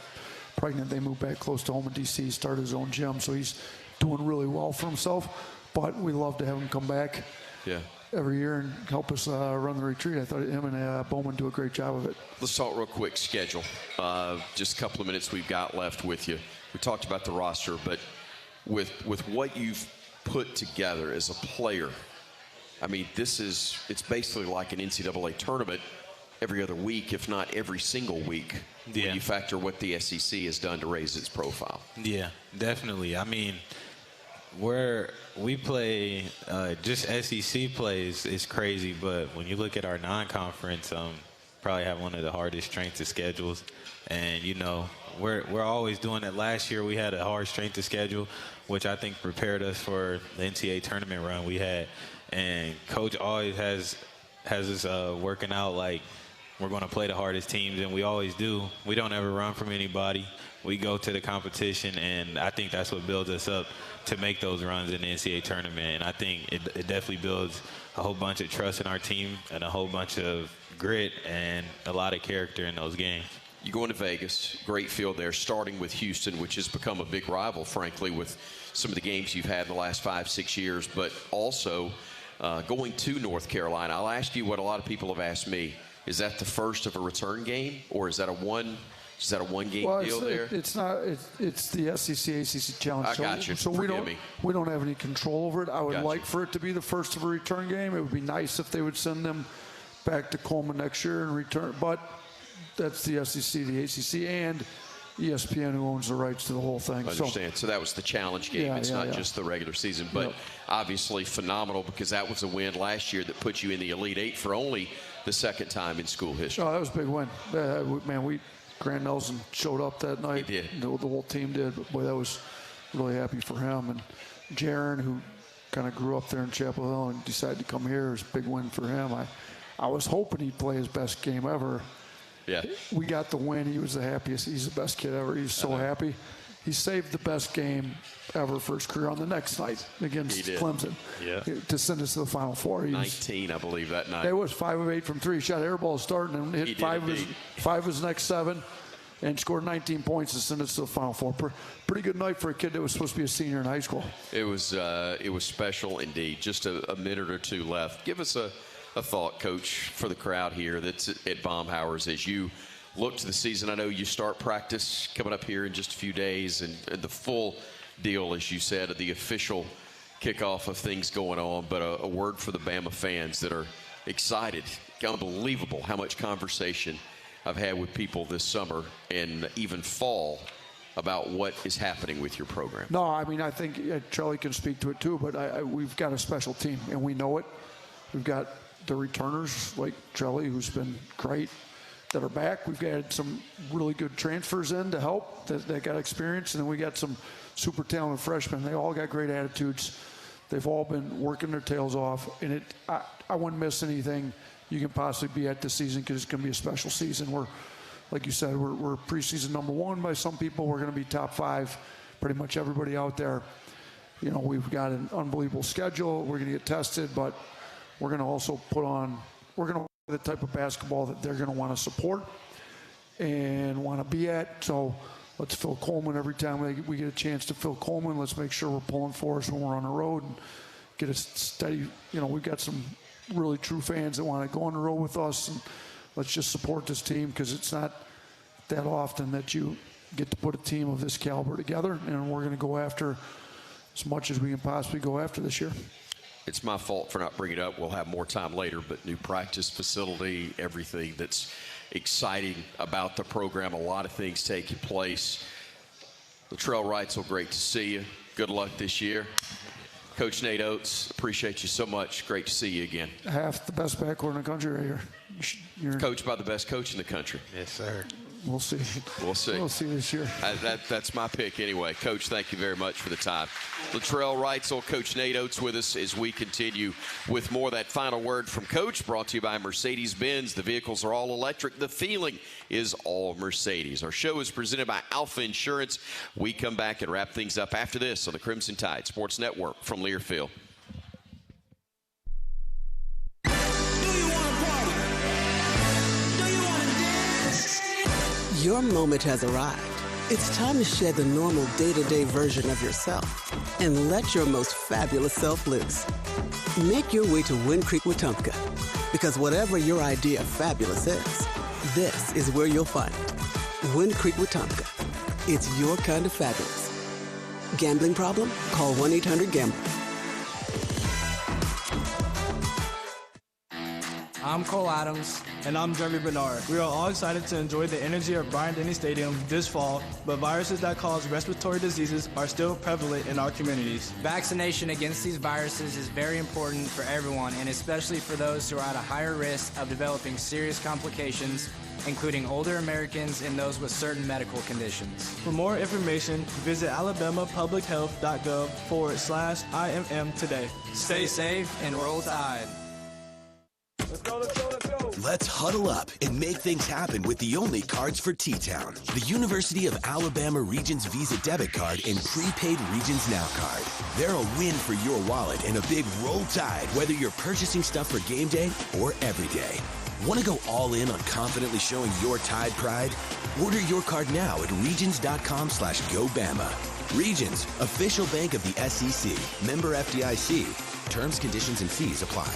pregnant. They moved back close to home in D.C., started his own gym. So he's doing really well for himself. But we love to have him come back. Yeah. Every year and help us run the retreat. I thought him and Bowman do a great job of it. Let's talk real quick schedule. Just a couple of minutes we've got left with you. We talked about the roster, but with what you've put together as a player, I mean, it's basically like an NCAA tournament every other week, if not every single week, when you factor what the SEC has done to raise its profile. Yeah, definitely. I mean, where we play, just SEC plays is crazy, but when you look at our non-conference, probably have one of the hardest strength of schedules. And, we're always doing it. Last year we had a hard strength of schedule, which I think prepared us for the NCAA tournament run we had. And Coach always has us working out like we're going to play the hardest teams, and we always do. We don't ever run from anybody. We go to the competition, and I think that's what builds us up to make those runs in the NCAA tournament. And I think it definitely builds a whole bunch of trust in our team and a whole bunch of grit and a lot of character in those games. You go into Vegas, great field there, starting with Houston, which has become a big rival, frankly, with some of the games you've had in the last 5-6 years, but also going to North Carolina. I'll ask you what a lot of people have asked me. Is that the first of a return game, or is that a one Is that a one-game deal there? It's not. It's the SEC ACC challenge. I got you. So we don't have any control over it. I would like for it to be the first of a return game. It would be nice if they would send them back to Coleman next year and return. But that's the SEC, the ACC, and ESPN who owns the rights to the whole thing. I understand. So that was the challenge game. It's not just the regular season, but obviously phenomenal because that was a win last year that put you in the Elite Eight for only the second time in school history. Oh, that was a big win. Man, Grant Nelson showed up that night. He did. The whole team did. But boy, that was really happy for him. And Jaron, who kind of grew up there in Chapel Hill and decided to come here, is a big win for him. I was hoping he'd play his best game ever. Yeah. We got the win. He was the happiest. He's the best kid ever. He's so happy. He saved the best game ever for his career on the next night against Clemson to send us to the Final Four. 19, I believe, that night. It was 5 of 8 from 3. He shot air balls starting and hit five of his next 7 and scored 19 points to send us to the Final Four. Pretty good night for a kid that was supposed to be a senior in high school. It was special indeed. Just a minute or two left. Give us a thought, Coach, for the crowd here that's at Baumhauer's as you look to the season. I know you start practice coming up here in just a few days and the full deal, as you said, of the official kickoff of things going on, but a word for the Bama fans that are excited. Unbelievable how much conversation I've had with people this summer and even fall about what is happening with your program. No, I mean, I think Charlie can speak to it too, but we've got a special team, and we know it. We've got the returners like Charlie, who's been great, that are back. We've got some really good transfers in to help that got experience, and then we got some super talented freshmen. They all got great attitudes. They've all been working their tails off, and I wouldn't miss anything you can possibly be at this season because it's going to be a special season. We're, like you said, we're preseason number 1 by some people. We're going to be top 5, pretty much everybody out there. You know, we've got an unbelievable schedule. We're going to get tested, but we're going to also we're going to play the type of basketball that they're going to want to support and want to be at. So let's fill Coleman every time we get a chance to fill Coleman. Let's make sure we're pulling for us when we're on the road and get a steady, we've got some really true fans that want to go on the road with us, and let's just support this team because it's not that often that you get to put a team of this caliber together, and we're going to go after as much as we can possibly go after this year. It's my fault for not bringing it up. We'll have more time later, but new practice facility, everything that's exciting about the program, a lot of things taking place. Latrell Wrightsell, great to see you. Good luck this year. Coach Nate Oats, appreciate you so much. Great to see you again. Half the best backcourt in the country right here. You're coached by the best coach in the country. Yes, sir. We'll see. We'll see. We'll see this year. That's my pick anyway. Coach, thank you very much for the time. Latrell Wrightsell, Coach Nate Oats with us as we continue with more. That final word from Coach brought to you by Mercedes-Benz. The vehicles are all electric. The feeling is all Mercedes. Our show is presented by Alpha Insurance. We come back and wrap things up after this on the Crimson Tide Sports Network from Learfield. Your moment has arrived. It's time to shed the normal day-to-day version of yourself and let your most fabulous self loose. Make your way to Wind Creek, Wetumpka, because whatever your idea of fabulous is, this is where you'll find it. Wind Creek, Wetumpka. It's your kind of fabulous. Gambling problem? Call 1-800-GAMBLER. I'm Cole Adams. And I'm Jeremy Bernard. We are all excited to enjoy the energy of Bryant-Denny Stadium this fall, but viruses that cause respiratory diseases are still prevalent in our communities. Vaccination against these viruses is very important for everyone, and especially for those who are at a higher risk of developing serious complications, including older Americans and those with certain medical conditions. For more information, visit alabamapublichealth.gov/IMM today. Stay safe and roll Tide. Let's go, let's go, let's go. Let's huddle up and make things happen with the only cards for T-Town. The University of Alabama Regions Visa Debit Card and Prepaid Regions Now Card. They're a win for your wallet and a big roll tide, whether you're purchasing stuff for game day or every day. Want to go all in on confidently showing your Tide pride? Order your card now at regions.com/GoBama. Regions, official bank of the SEC. Member FDIC. Terms, conditions, and fees apply.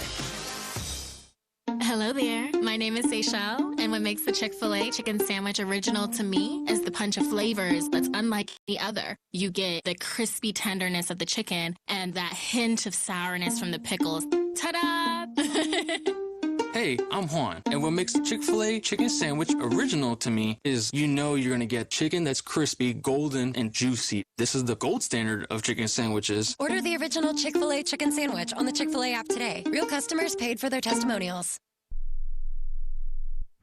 Hello there. My name is Seychelle, And what makes the Chick-fil-A chicken sandwich original to me is the punch of flavors that's unlike the other. You get the crispy tenderness of the chicken and that hint of sourness from the pickles. Ta-da! Hey, I'm Juan, and what makes the Chick-fil-A chicken sandwich original to me is you know you're gonna get chicken that's crispy, golden, and juicy. This is the gold standard of chicken sandwiches. Order the original Chick-fil-A chicken sandwich on the Chick-fil-A app today. Real customers paid for their testimonials.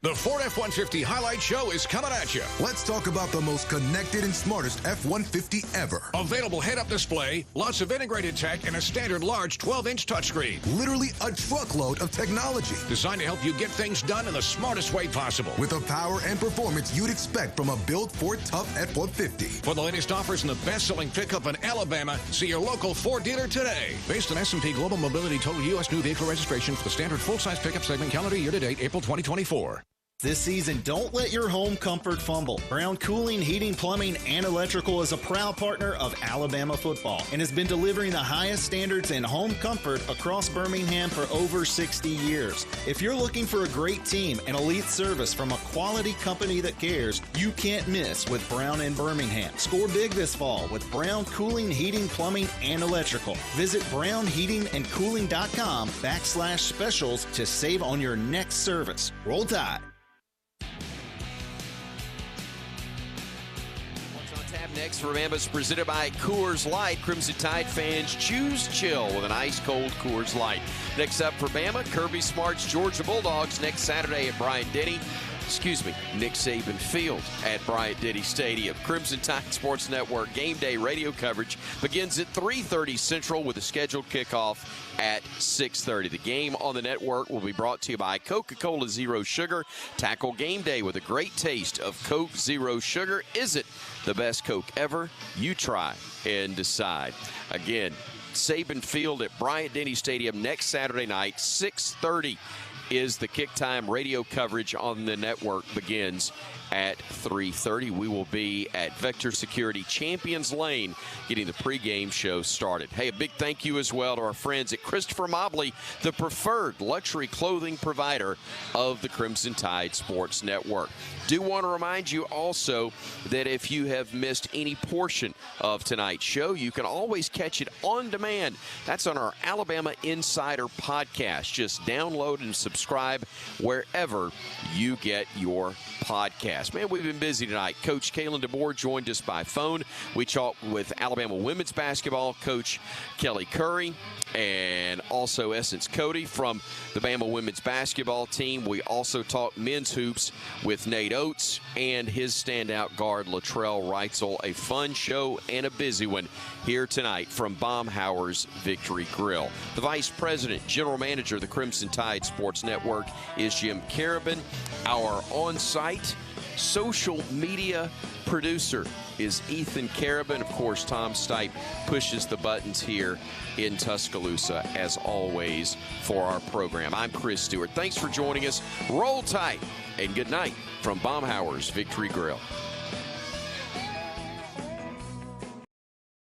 The Ford F-150 Highlight Show is coming at you. Let's talk about the most connected and smartest F-150 ever. Available head-up display, lots of integrated tech, and a standard large 12-inch touchscreen. Literally a truckload of technology. Designed to help you get things done in the smartest way possible. With the power and performance you'd expect from a built Ford Tough F-150. For the latest offers in the best-selling pickup in Alabama, see your local Ford dealer today. Based on S&P Global Mobility Total U.S. New Vehicle Registration for the standard full-size pickup segment calendar year-to-date, April 2024. This season, don't let your home comfort fumble. Brown Cooling, Heating, Plumbing, and Electrical is a proud partner of Alabama football and has been delivering the highest standards in home comfort across Birmingham for over 60 years. If you're looking for a great team and elite service from a quality company that cares, you can't miss with Brown in Birmingham. Score big this fall with Brown Cooling, Heating, Plumbing, and Electrical. Visit brownheatingandcooling.com/specials to save on your next service. Roll Tide. Next for Bama's presented by Coors Light. Crimson Tide fans choose chill with an ice-cold Coors Light. Next up for Bama, Kirby Smart's Georgia Bulldogs next Saturday at Nick Saban Field at Bryant-Denny Stadium. Crimson Tide Sports Network game day radio coverage begins at 3:30 Central with a scheduled kickoff at 6:30. The game on the network will be brought to you by Coca-Cola Zero Sugar. Tackle game day with a great taste of Coke Zero Sugar. Is it the best Coke ever? You try and decide. Again, Saban Field at Bryant-Denny Stadium next Saturday night, 6:30 is the kick time. Radio coverage on the network begins at 3:30. We will be at Vector Security Champions Lane getting the pregame show started. Hey, a big thank you as well to our friends at Christopher Mobley, the preferred luxury clothing provider of the Crimson Tide Sports Network. Do want to remind you also that if you have missed any portion of tonight's show, you can always catch it on demand. That's on our Alabama Insider podcast. Just download and subscribe wherever you get your podcast. Man, we've been busy tonight. Coach Kalen DeBoer joined us by phone. We talked with Alabama women's basketball coach Kelly Curry and also Essence Cody from the Bama women's basketball team. We also talked men's hoops with Nate Oats and his standout guard Latrell Wrightsell. A fun show and a busy one here tonight from Baumhauer's Victory Grill. The Vice President, General Manager of the Crimson Tide Sports Network is Jim Carabin. Our on-site social media producer is Ethan Carabin. Of course, Tom Stipe pushes the buttons here in Tuscaloosa, as always, for our program. I'm Chris Stewart. Thanks for joining us. Roll tight and good night from Baumhauer's Victory Grill.